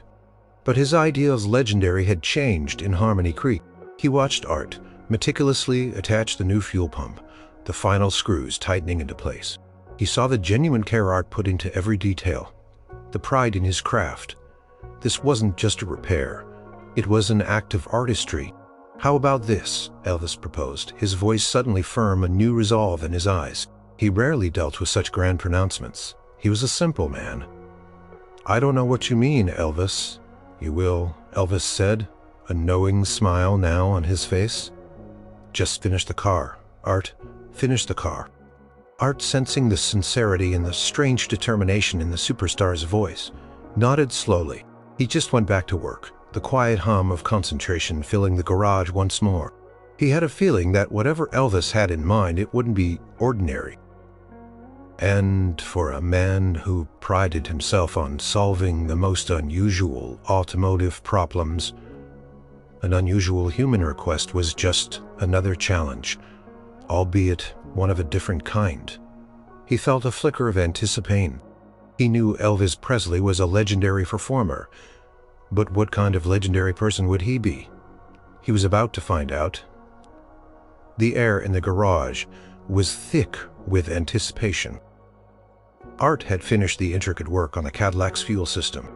But his idea of legendary had changed in Harmony Creek. He watched Art meticulously attach the new fuel pump, the final screws tightening into place. He saw the genuine care Art put into every detail, the pride in his craft. This wasn't just a repair. It was an act of artistry. How about this? Elvis proposed, his voice suddenly firm, a new resolve in his eyes. He rarely dealt with such grand pronouncements. He was a simple man. I don't know what you mean, Elvis. You will, Elvis said, a knowing smile now on his face. Just finish the car, Art. Finish the car. Art, sensing the sincerity and the strange determination in the superstar's voice, nodded slowly. He just went back to work, the quiet hum of concentration filling the garage once more. He had a feeling that whatever Elvis had in mind, it wouldn't be ordinary. And for a man who prided himself on solving the most unusual automotive problems, an unusual human request was just another challenge, albeit one of a different kind. He felt a flicker of anticipation. He knew Elvis Presley was a legendary performer, but what kind of legendary person would he be? He was about to find out. The air in the garage was thick with anticipation. Art had finished the intricate work on the Cadillac's fuel system.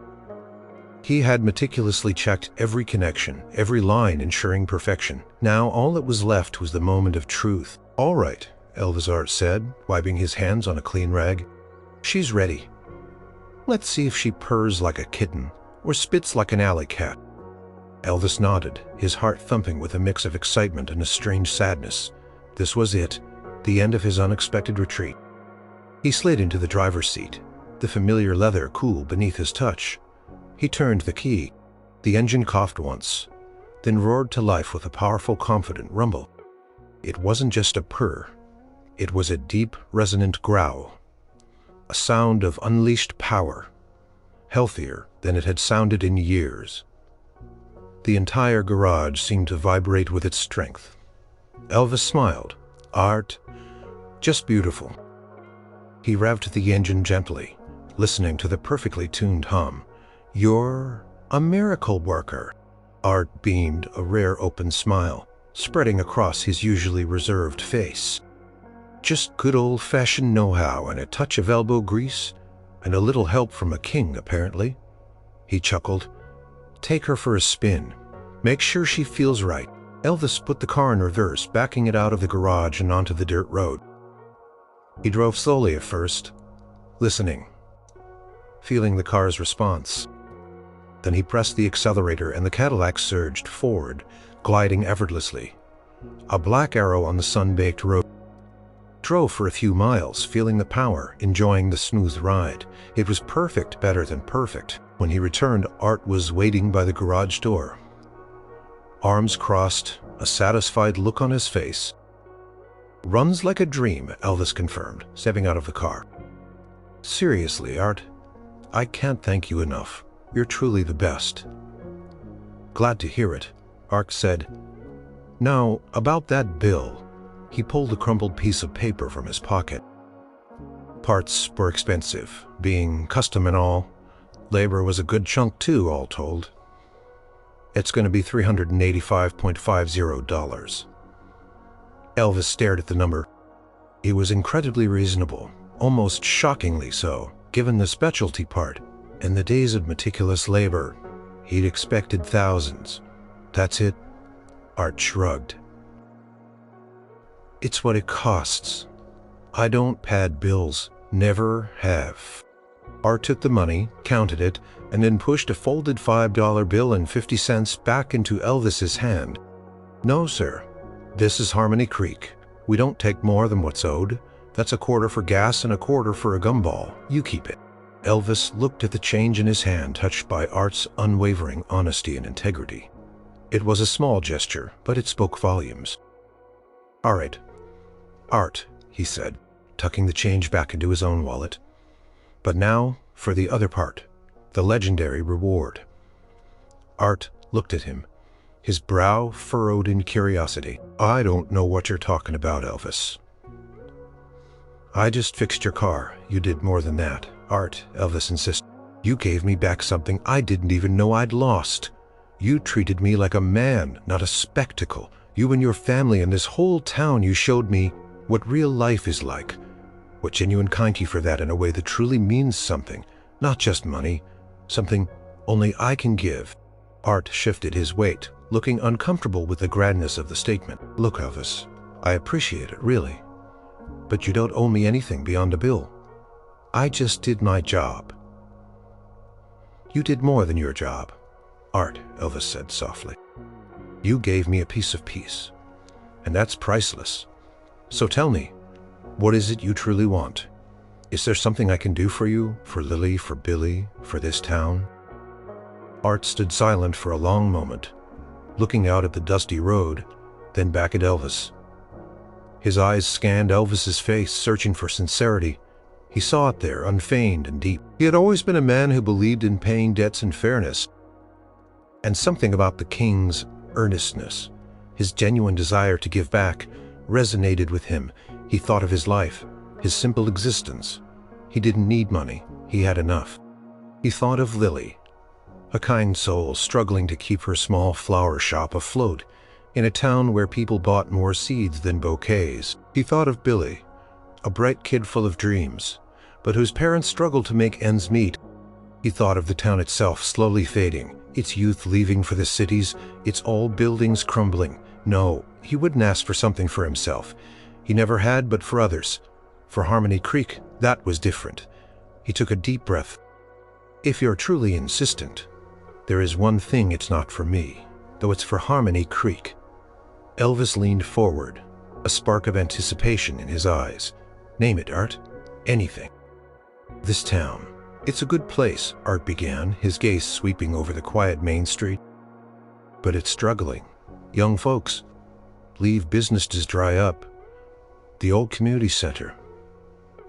He had meticulously checked every connection, every line ensuring perfection. Now all that was left was the moment of truth. All right, Elvis Art said, wiping his hands on a clean rag. She's ready. Let's see if she purrs like a kitten or spits like an alley cat. Elvis nodded, his heart thumping with a mix of excitement and a strange sadness. This was it, the end of his unexpected retreat. He slid into the driver's seat, the familiar leather cool beneath his touch. He turned the key. The engine coughed once, then roared to life with a powerful, confident rumble. It wasn't just a purr. It was a deep, resonant growl, a sound of unleashed power, healthier than it had sounded in years. The entire garage seemed to vibrate with its strength. Elvis smiled. Art, just beautiful. He revved the engine gently, listening to the perfectly tuned hum. You're a miracle worker. Art beamed, a rare open smile spreading across his usually reserved face. Just good old-fashioned know-how and a touch of elbow grease, and a little help from a king, apparently. He chuckled. Take her for a spin. Make sure she feels right. Elvis put the car in reverse, backing it out of the garage and onto the dirt road. He drove slowly at first, listening, feeling the car's response. Then he pressed the accelerator and the Cadillac surged forward, gliding effortlessly. A black arrow on the sun-baked road. Drove for a few miles, feeling the power, enjoying the smooth ride. It was perfect, better than perfect. When he returned, Art was waiting by the garage door. Arms crossed, a satisfied look on his face. Runs like a dream, Elvis confirmed, stepping out of the car. Seriously, Art, I can't thank you enough. You're truly the best. Glad to hear it, Art said. Now, about that bill. He pulled a crumpled piece of paper from his pocket. Parts were expensive, being custom and all. Labor was a good chunk too, all told. It's going to be $385.50. Elvis stared at the number. It was incredibly reasonable, almost shockingly so, given the specialty part and the days of meticulous labor. He'd expected thousands. That's it? Art shrugged. It's what it costs. I don't pad bills. Never have. Art took the money, counted it, and then pushed a folded $5 bill and 50 cents back into Elvis's hand. No, sir. This is Harmony Creek. We don't take more than what's owed. That's a quarter for gas and a quarter for a gumball. You keep it. Elvis looked at the change in his hand, touched by Art's unwavering honesty and integrity. It was a small gesture, but it spoke volumes. All right. Art, he said, tucking the change back into his own wallet. But now for the other part, the legendary reward. Art looked at him, his brow furrowed in curiosity. I don't know what you're talking about, Elvis. I just fixed your car. You did more than that. Art, Elvis insisted. You gave me back something I didn't even know I'd lost. You treated me like a man, not a spectacle. You and your family and this whole town, you showed me what real life is like. What genuine kind you for that in a way that truly means something, not just money, something only I can give. Art shifted his weight, looking uncomfortable with the grandness of the statement. Look, Elvis, I appreciate it, really. But you don't owe me anything beyond a bill. I just did my job. You did more than your job. Art, Elvis said softly. You gave me a piece of peace, and that's priceless. So tell me, what is it you truly want? Is there something I can do for you, for Lily, for Billy, for this town? Art stood silent for a long moment, looking out at the dusty road, then back at Elvis. His eyes scanned Elvis's face, searching for sincerity. He saw it there, unfeigned and deep. He had always been a man who believed in paying debts and fairness, and something about the king's earnestness, his genuine desire to give back, resonated with him. He thought of his life, his simple existence. He didn't need money. He had enough. He thought of Lily, a kind soul struggling to keep her small flower shop afloat in a town where people bought more seeds than bouquets. He thought of Billy, a bright kid full of dreams, but whose parents struggled to make ends meet. He thought of the town itself slowly fading, its youth leaving for the cities, its old buildings crumbling. No, he wouldn't ask for something for himself. He never had, but for others. For Harmony Creek, that was different. He took a deep breath. If you're truly insistent, there is one thing it's not for me, though it's for Harmony Creek. Elvis leaned forward, a spark of anticipation in his eyes. Name it, Art. Anything. This town. It's a good place, Art began, his gaze sweeping over the quiet main street. But it's struggling. Young folks leave businesses dry up. The old community center.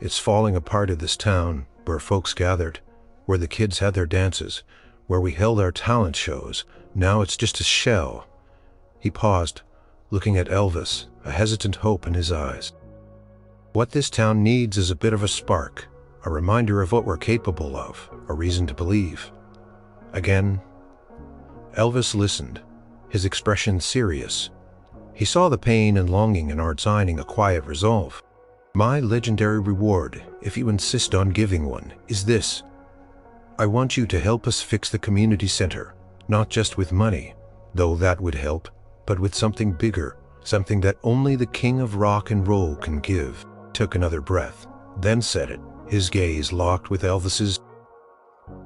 It's falling apart at this town, where folks gathered, where the kids had their dances, where we held our talent shows. Now it's just a shell. He paused, looking at Elvis, a hesitant hope in his eyes. What this town needs is a bit of a spark, a reminder of what we're capable of, a reason to believe. Again, Elvis listened, his expression serious. He saw the pain and longing in Art's eyes, a quiet resolve. My legendary reward, if you insist on giving one, is this. I want you to help us fix the community center, not just with money, though that would help, but with something bigger, something that only the king of rock and roll can give. Took another breath, then said it, his gaze locked with Elvis's.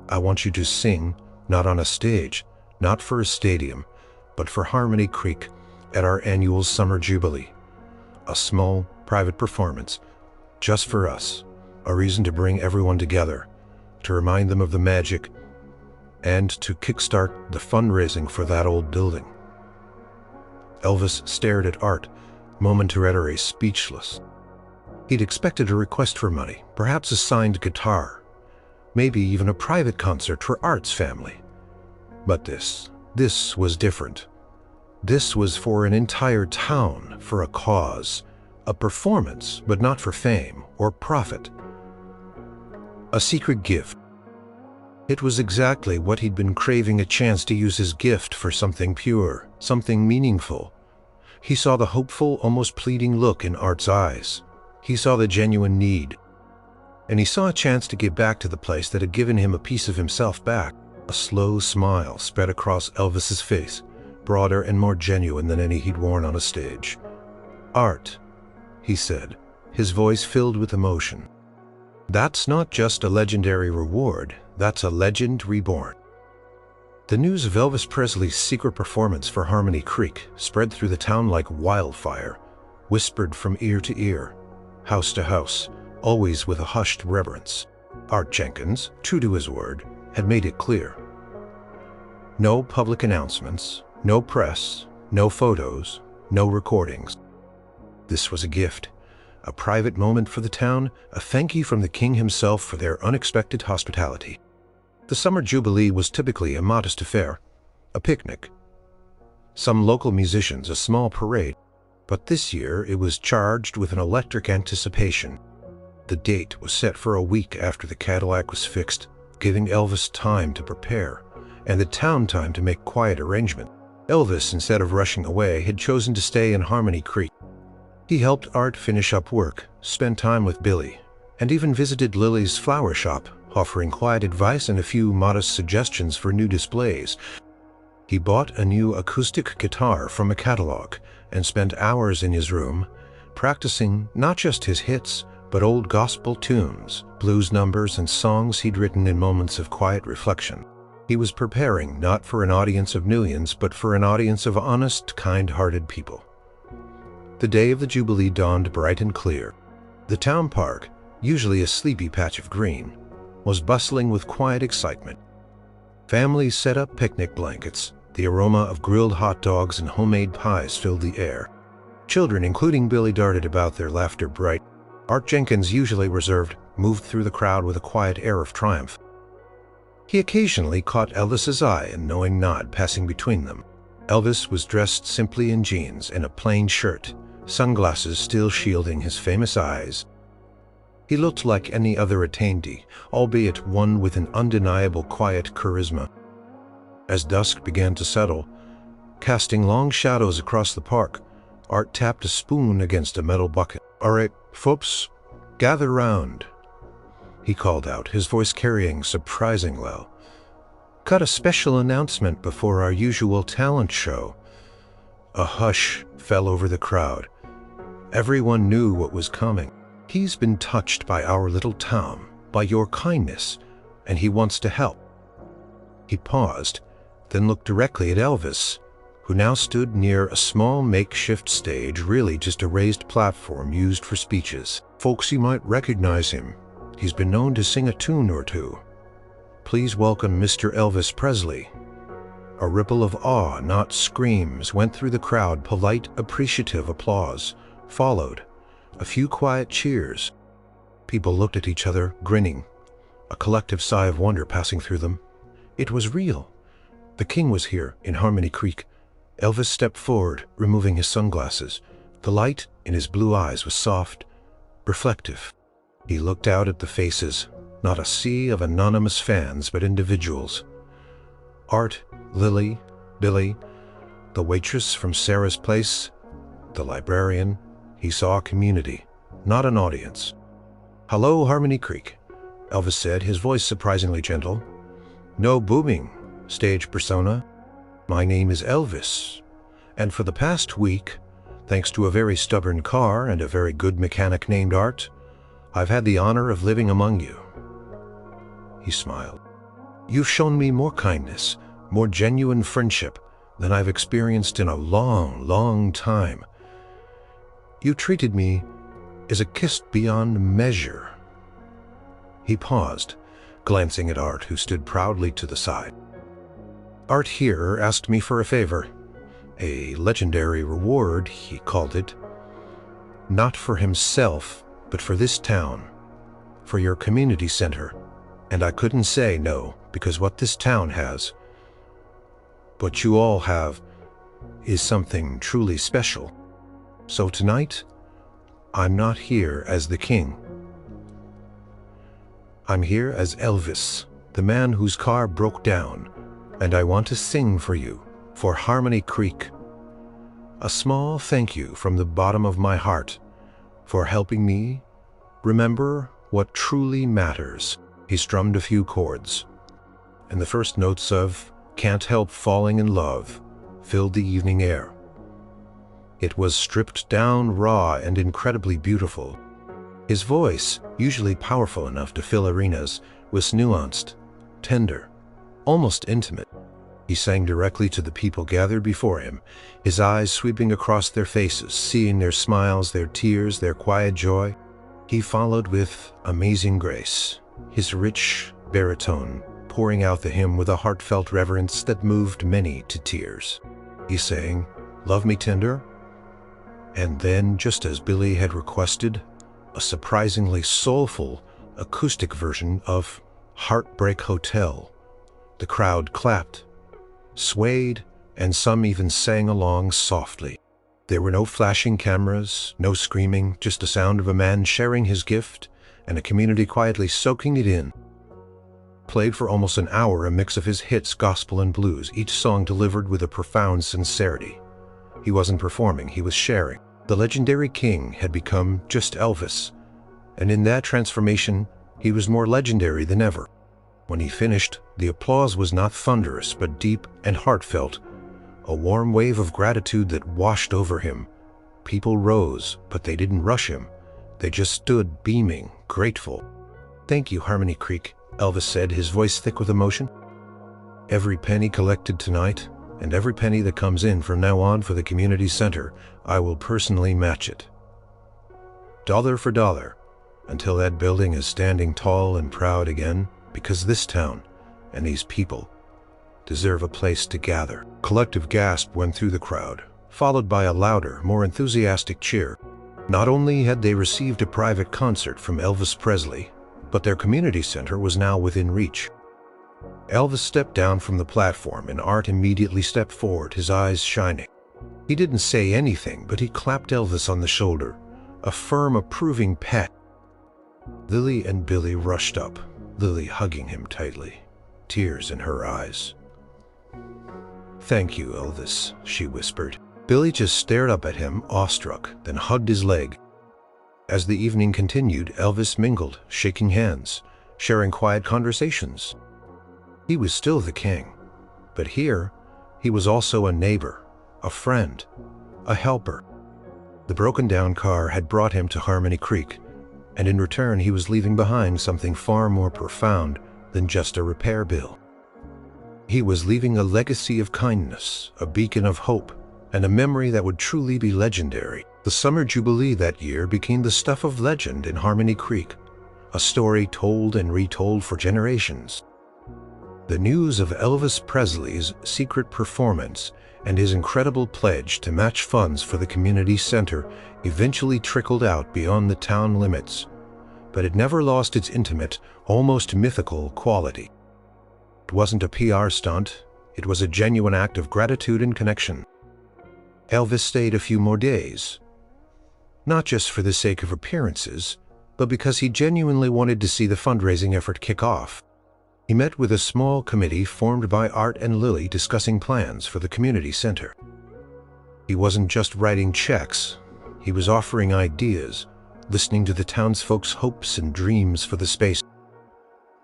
I want you to sing, not on a stage, not for a stadium, but for Harmony Creek at our annual Summer Jubilee. A small, private performance, just for us, a reason to bring everyone together, to remind them of the magic, and to kickstart the fundraising for that old building. Elvis stared at Art, momentarily speechless. He'd expected a request for money, perhaps a signed guitar, maybe even a private concert for Art's family. But this was different. This was for an entire town, for a cause, a performance, but not for fame or profit. A secret gift. It was exactly what he'd been craving, a chance to use his gift for something pure, something meaningful. He saw the hopeful, almost pleading look in Art's eyes. He saw the genuine need. And he saw a chance to give back to the place that had given him a piece of himself back. A slow smile spread across Elvis's face, broader and more genuine than any he'd worn on a stage. "Art," he said, his voice filled with emotion. "That's not just a legendary reward, that's a legend reborn." The news of Elvis Presley's secret performance for Harmony Creek spread through the town like wildfire, whispered from ear to ear, house to house, always with a hushed reverence. Art Jenkins, true to his word, had made it clear. No public announcements, no press, no photos, no recordings. This was a gift, a private moment for the town, a thank you from the king himself for their unexpected hospitality. The summer jubilee was typically a modest affair, a picnic. Some local musicians, a small parade, but this year it was charged with an electric anticipation. The date was set for a week after the Cadillac was fixed, giving Elvis time to prepare, and the town time to make quiet arrangement. Elvis, instead of rushing away, had chosen to stay in Harmony Creek. He helped Art finish up work, spent time with Billy, and even visited Lily's flower shop, offering quiet advice and a few modest suggestions for new displays. He bought a new acoustic guitar from a catalog and spent hours in his room, practicing not just his hits, but old gospel tunes, blues numbers, and songs he'd written in moments of quiet reflection. He was preparing not for an audience of millions, but for an audience of honest, kind-hearted people. The day of the Jubilee dawned bright and clear. The town park, usually a sleepy patch of green, was bustling with quiet excitement. Families set up picnic blankets. The aroma of grilled hot dogs and homemade pies filled the air. Children, including Billy, darted about, their laughter bright. Art Jenkins, usually reserved, moved through the crowd with a quiet air of triumph. He occasionally caught Elvis's eye, a knowing nod passing between them. Elvis was dressed simply in jeans and a plain shirt, sunglasses still shielding his famous eyes. He looked like any other attendee, albeit one with an undeniable quiet charisma. As dusk began to settle, casting long shadows across the park, Art tapped a spoon against a metal bucket. "All right, folks, gather round," he called out, his voice carrying surprising well. "Got a special announcement before our usual talent show." A hush fell over the crowd. Everyone knew what was coming. "He's been touched by our little town, by your kindness, and he wants to help." He paused, then looked directly at Elvis, who now stood near a small makeshift stage, really just a raised platform used for speeches. "Folks, you might recognize him. He's been known to sing a tune or two. Please welcome Mr. Elvis Presley." A ripple of awe, not screams, went through the crowd. Polite, appreciative applause followed. A few quiet cheers. People looked at each other, grinning, a collective sigh of wonder passing through them. It was real. The king was here, in Harmony Creek. Elvis stepped forward, removing his sunglasses. The light in his blue eyes was soft, reflective. He looked out at the faces, not a sea of anonymous fans, but individuals. Art, Lily, Billy, the waitress from Sarah's place, the librarian. He saw a community, not an audience. "Hello, Harmony Creek," Elvis said, his voice surprisingly gentle. "No booming stage persona. My name is Elvis, and for the past week, thanks to a very stubborn car and a very good mechanic named Art, I've had the honor of living among you." He smiled. "You've shown me more kindness, more genuine friendship than I've experienced in a long, long time. You treated me as a kiss beyond measure." He paused, glancing at Art, who stood proudly to the side. "Art here asked me for a favor. A legendary reward, he called it. Not for himself, but for this town, for your community center. And I couldn't say no, because what this town has, what you all have, is something truly special. So tonight, I'm not here as the king. I'm here as Elvis, the man whose car broke down, and I want to sing for you, for Harmony Creek. A small thank you from the bottom of my heart for helping me remember what truly matters." He strummed a few chords, and the first notes of "Can't Help Falling in Love" filled the evening air. It was stripped down, raw, and incredibly beautiful. His voice, usually powerful enough to fill arenas, was nuanced, tender, almost intimate. He sang directly to the people gathered before him, his eyes sweeping across their faces, seeing their smiles, their tears, their quiet joy. He followed with amazing grace, his rich baritone pouring out the hymn with a heartfelt reverence that moved many to tears. He sang, "Love Me Tender," and then, just as Billy had requested, a surprisingly soulful acoustic version of Heartbreak Hotel. The crowd clapped, swayed, and some even sang along softly. There were no flashing cameras, no screaming, just the sound of a man sharing his gift and a community quietly soaking it in. Played for almost an hour, a mix of his hits, gospel and blues, each song delivered with a profound sincerity. He wasn't performing, he was sharing. The legendary king had become just Elvis, and in that transformation, he was more legendary than ever. When he finished, the applause was not thunderous, but deep and heartfelt, a warm wave of gratitude that washed over him. People rose, but they didn't rush him. They just stood, beaming, grateful. "Thank you, Harmony Creek," Elvis said, his voice thick with emotion. "Every penny collected tonight, and every penny that comes in from now on for the community center, I will personally match it. Dollar for dollar, until that building is standing tall and proud again, because this town and these people deserve a place to gather." Collective gasp went through the crowd, followed by a louder, more enthusiastic cheer. Not only had they received a private concert from Elvis Presley, but their community center was now within reach. Elvis stepped down from the platform, and Art immediately stepped forward, his eyes shining. He didn't say anything, but he clapped Elvis on the shoulder, a firm, approving pat. Lily and Billy rushed up, Lily hugging him tightly, tears in her eyes. "Thank you, Elvis," she whispered. Billy just stared up at him, awestruck, then hugged his leg. As the evening continued, Elvis mingled, shaking hands, sharing quiet conversations. He was still the king, but here he was also a neighbor, a friend, a helper. The broken-down car had brought him to Harmony Creek, and in return he was leaving behind something far more profound than just a repair bill. He was leaving a legacy of kindness, a beacon of hope, and a memory that would truly be legendary. The Summer Jubilee that year became the stuff of legend in Harmony Creek, a story told and retold for generations. The news of Elvis Presley's secret performance and his incredible pledge to match funds for the community center eventually trickled out beyond the town limits, but it never lost its intimate, almost mythical quality. It wasn't a PR stunt, it was a genuine act of gratitude and connection. Elvis stayed a few more days, not just for the sake of appearances, but because he genuinely wanted to see the fundraising effort kick off. He met with a small committee formed by Art and Lily discussing plans for the community center. He wasn't just writing checks, he was offering ideas, listening to the townsfolk's hopes and dreams for the space.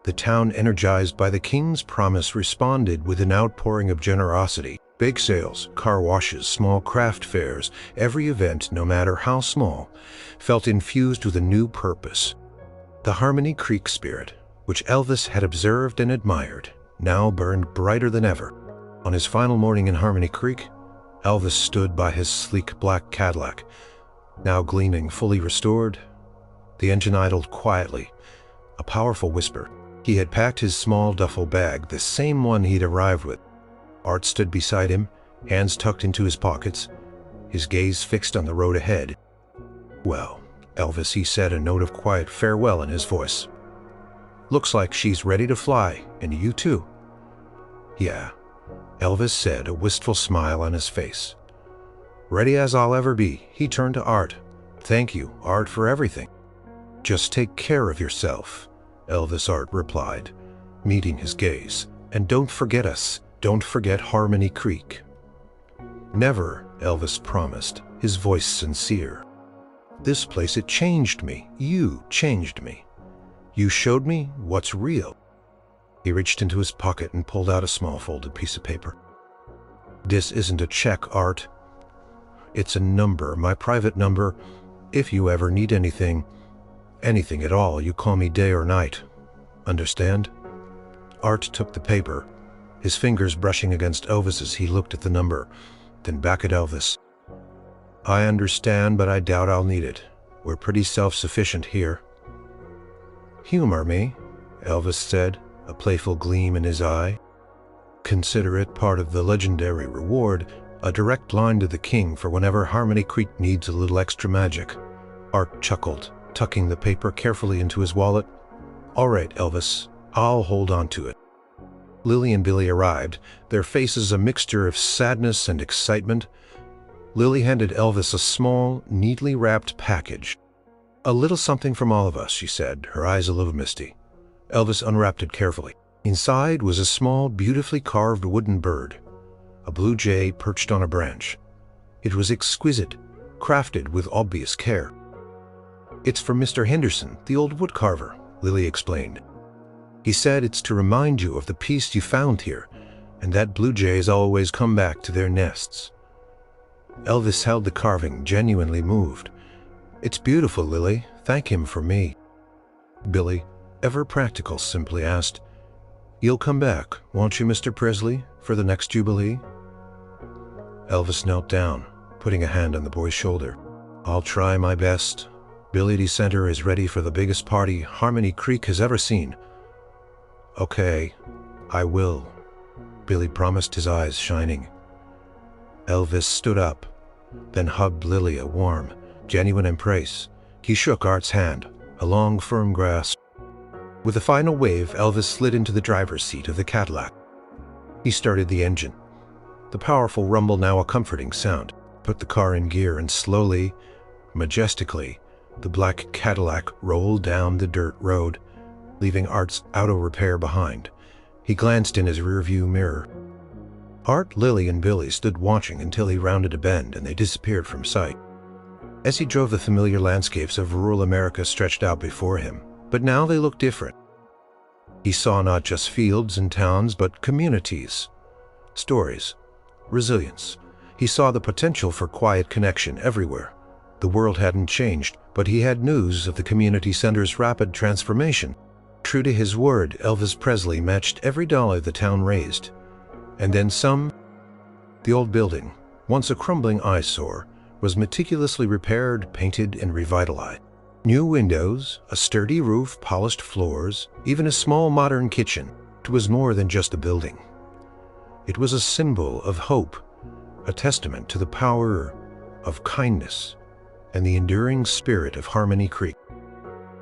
The town, energized by the king's promise, responded with an outpouring of generosity. Bake sales, car washes, small craft fairs, every event, no matter how small, felt infused with a new purpose. The Harmony Creek spirit, which Elvis had observed and admired, now burned brighter than ever. On his final morning in Harmony Creek, Elvis stood by his sleek black Cadillac, now gleaming, fully restored. The engine idled quietly, a powerful whisper. He had packed his small duffel bag, the same one he'd arrived with. Art stood beside him, hands tucked into his pockets, his gaze fixed on the road ahead. "Well, Elvis," he said, a note of quiet farewell in his voice. "Looks like she's ready to fly, and you too." "Yeah," Elvis said, a wistful smile on his face. "Ready as I'll ever be." He turned to Art. "Thank you, Art, for everything." "Just take care of yourself," Elvis. Art replied, meeting his gaze. "And don't forget us. Don't forget Harmony Creek." "Never," Elvis promised, his voice sincere. "This place, it changed me. You changed me. You showed me what's real." He reached into his pocket and pulled out a small folded piece of paper. "This isn't a check, Art. It's a number, my private number. If you ever need anything at all, you call me day or night. Understand?" Art took the paper, his fingers brushing against Elvis's. He looked at the number, then back at Elvis. "I understand, but I doubt I'll need it. We're pretty self-sufficient here." "Humor me," Elvis said, a playful gleam in his eye. "Consider it part of the legendary reward, a direct line to the king for whenever Harmony Creek needs a little extra magic." Art chuckled, tucking the paper carefully into his wallet. "All right, Elvis, I'll hold on to it." Lily and Billy arrived, their faces a mixture of sadness and excitement. Lily handed Elvis a small, neatly wrapped package. "A little something from all of us," she said, her eyes a little misty. Elvis unwrapped it carefully. Inside was a small, beautifully carved wooden bird, a blue jay perched on a branch. It was exquisite, crafted with obvious care. "It's from Mr. Henderson, the old woodcarver," Lily explained. "He said it's to remind you of the peace you found here, and that blue jays always come back to their nests." Elvis held the carving, genuinely moved. "It's beautiful, Lily. Thank him for me." Billy, ever practical, simply asked, "You'll come back, won't you, Mr. Presley, for the next Jubilee?" Elvis knelt down, putting a hand on the boy's shoulder. "I'll try my best. Billy DeCenter is ready for the biggest party Harmony Creek has ever seen." "Okay, I will," Billy promised, his eyes shining. Elvis stood up, then hugged Lily, a warm, genuine embrace. He shook Art's hand, a long, firm grasp. With a final wave, Elvis slid into the driver's seat of the Cadillac. He started the engine, the powerful rumble now a comforting sound, put the car in gear, and slowly, majestically, the black Cadillac rolled down the dirt road, leaving Art's auto repair behind. He glanced in his rearview mirror. Art, Lily, and Billy stood watching until he rounded a bend and they disappeared from sight. As he drove, the familiar landscapes of rural America stretched out before him, but now they looked different. He saw not just fields and towns, but communities, stories, resilience. He saw the potential for quiet connection everywhere. The world hadn't changed, but he had news of the community center's rapid transformation. True to his word, Elvis Presley matched every dollar the town raised. And then some. The old building, once a crumbling eyesore, was meticulously repaired, painted, and revitalized. New windows, a sturdy roof, polished floors, even a small modern kitchen. It was more than just a building. It was a symbol of hope, a testament to the power of kindness and the enduring spirit of Harmony Creek.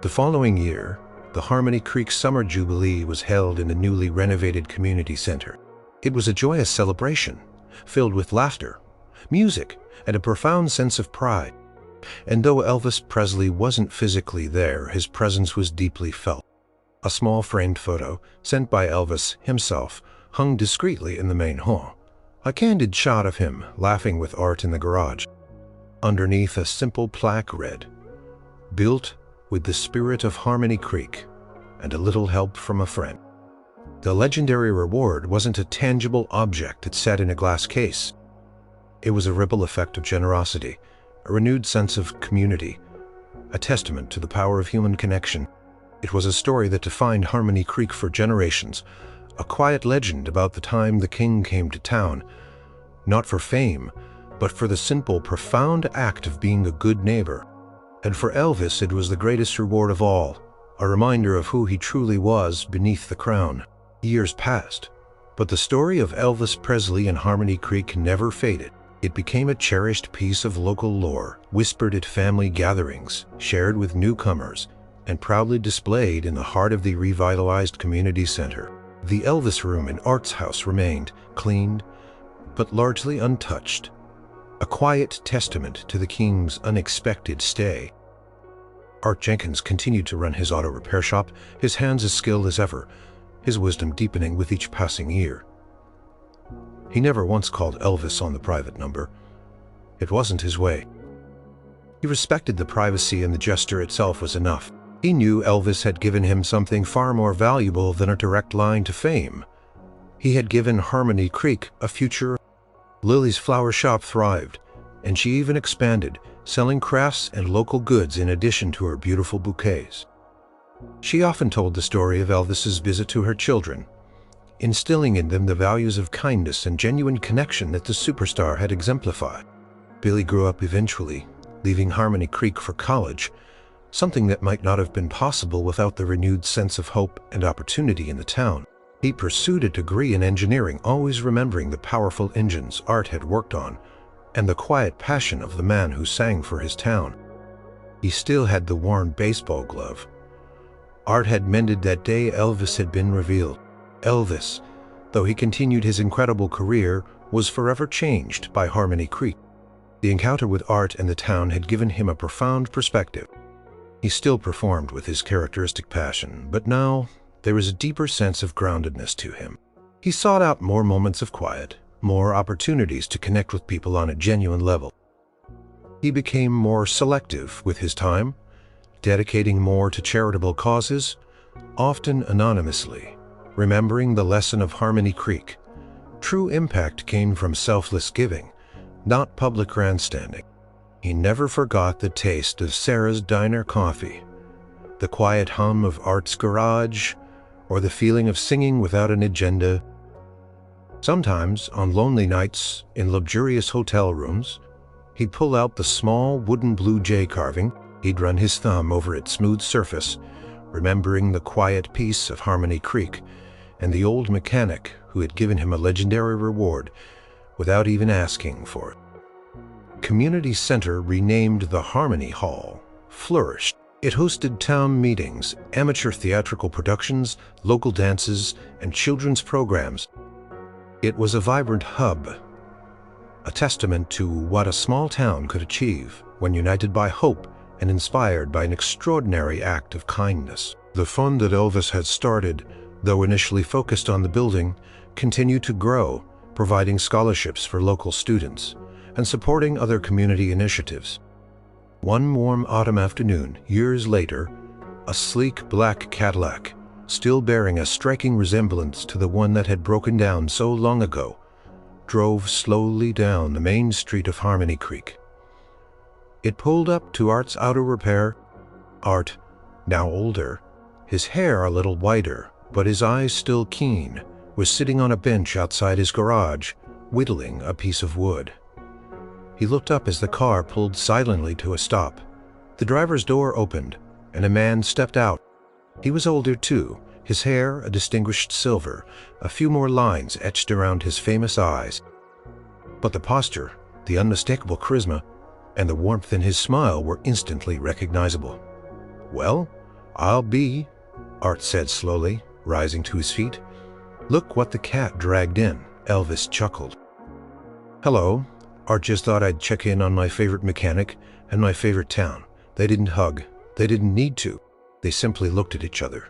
The following year, the Harmony Creek Summer Jubilee was held in the newly renovated community center. It was a joyous celebration, filled with laughter, music, and a profound sense of pride. And though Elvis Presley wasn't physically there, his presence was deeply felt. A small framed photo, sent by Elvis himself, hung discreetly in the main hall. A candid shot of him laughing with Art in the garage. Underneath, a simple plaque read, "Built with the spirit of Harmony Creek and a little help from a friend." The legendary reward wasn't a tangible object that sat in a glass case. It was a ripple effect of generosity, a renewed sense of community, a testament to the power of human connection. It was a story that defined Harmony Creek for generations, a quiet legend about the time the king came to town, not for fame, but for the simple, profound act of being a good neighbor. And for Elvis, it was the greatest reward of all, a reminder of who he truly was beneath the crown. Years passed, but the story of Elvis Presley and Harmony Creek never faded. It became a cherished piece of local lore, whispered at family gatherings, shared with newcomers, and proudly displayed in the heart of the revitalized community center. The Elvis room in Art's house remained, cleaned, but largely untouched, a quiet testament to the king's unexpected stay. Art Jenkins continued to run his auto repair shop, his hands as skilled as ever, his wisdom deepening with each passing year. He never once called Elvis on the private number. It wasn't his way. He respected the privacy, and the gesture itself was enough. He knew Elvis had given him something far more valuable than a direct line to fame. He had given Harmony Creek a future. Lily's flower shop thrived, and she even expanded, selling crafts and local goods in addition to her beautiful bouquets. She often told the story of Elvis's visit to her children, instilling in them the values of kindness and genuine connection that the superstar had exemplified. Billy grew up eventually, leaving Harmony Creek for college, something that might not have been possible without the renewed sense of hope and opportunity in the town. He pursued a degree in engineering, always remembering the powerful engines Art had worked on and the quiet passion of the man who sang for his town. He still had the worn baseball glove Art had mended that day Elvis had been revealed. Elvis, though he continued his incredible career, was forever changed by Harmony Creek. The encounter with Art and the town had given him a profound perspective. He still performed with his characteristic passion, but now there was a deeper sense of groundedness to him. He sought out more moments of quiet, more opportunities to connect with people on a genuine level. He became more selective with his time, dedicating more to charitable causes, often anonymously, remembering the lesson of Harmony Creek. True impact came from selfless giving, not public grandstanding. He never forgot the taste of Sarah's diner coffee, the quiet hum of Art's garage, or the feeling of singing without an agenda. Sometimes, on lonely nights in luxurious hotel rooms, he'd pull out the small wooden blue jay carving. He'd run his thumb over its smooth surface, remembering the quiet peace of Harmony Creek and the old mechanic who had given him a legendary reward without even asking for it. Community Center, renamed the Harmony Hall, flourished. It hosted town meetings, amateur theatrical productions, local dances, and children's programs. It was a vibrant hub, a testament to what a small town could achieve when united by hope and inspired by an extraordinary act of kindness. The fund that Elvis had started, though initially focused on the building, continued to grow, providing scholarships for local students and supporting other community initiatives. One warm autumn afternoon, years later, a sleek black Cadillac, still bearing a striking resemblance to the one that had broken down so long ago, drove slowly down the main street of Harmony Creek. It pulled up to Art's auto repair. Art, now older, his hair a little whiter, but his eyes still keen, was sitting on a bench outside his garage, whittling a piece of wood. He looked up as the car pulled silently to a stop. The driver's door opened, and a man stepped out. He was older too, his hair a distinguished silver, a few more lines etched around his famous eyes. But the posture, the unmistakable charisma, and the warmth in his smile were instantly recognizable. "Well, I'll be," Art said slowly, rising to his feet. "Look what the cat dragged in," Elvis chuckled. "Hello." Art just thought I'd check in on my favorite mechanic and my favorite town. They didn't hug. They didn't need to. They simply looked at each other.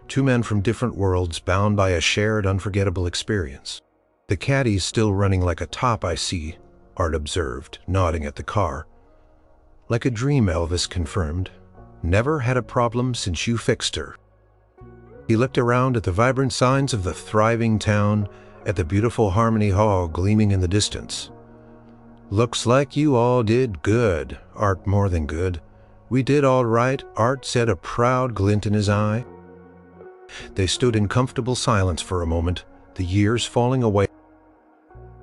Two men from different worlds bound by a shared unforgettable experience. "The caddy's still running like a top, I see," Art observed, nodding at the car. "Like a dream," Elvis confirmed. "Never had a problem since you fixed her." He looked around at the vibrant signs of the thriving town, at the beautiful Harmony Hall gleaming in the distance. "Looks like you all did good, Art, more than good. We did all right," Art said, a proud glint in his eye. They stood in comfortable silence for a moment, the years falling away.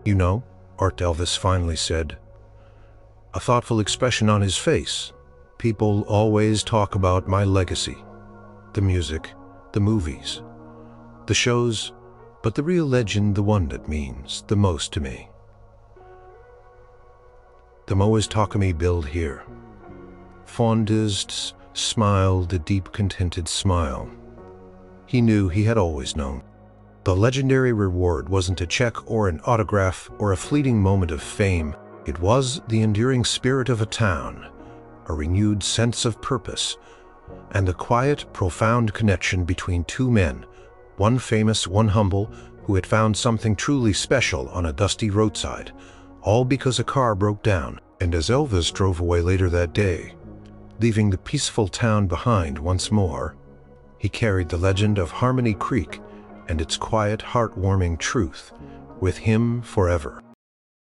"You know," Art, Elvis finally said, a thoughtful expression on his face, "people always talk about my legacy. The music, the movies, the shows, but the real legend, the one that means the most to me. Them always talk of me build here." Fondest smiled a deep, contented smile. He knew, he had always known. The legendary reward wasn't a check or an autograph or a fleeting moment of fame. It was the enduring spirit of a town, a renewed sense of purpose, and the quiet, profound connection between two men, one famous, one humble, who had found something truly special on a dusty roadside, all because a car broke down. And as Elvis drove away later that day, leaving the peaceful town behind once more, he carried the legend of Harmony Creek and its quiet, heartwarming truth with him forever.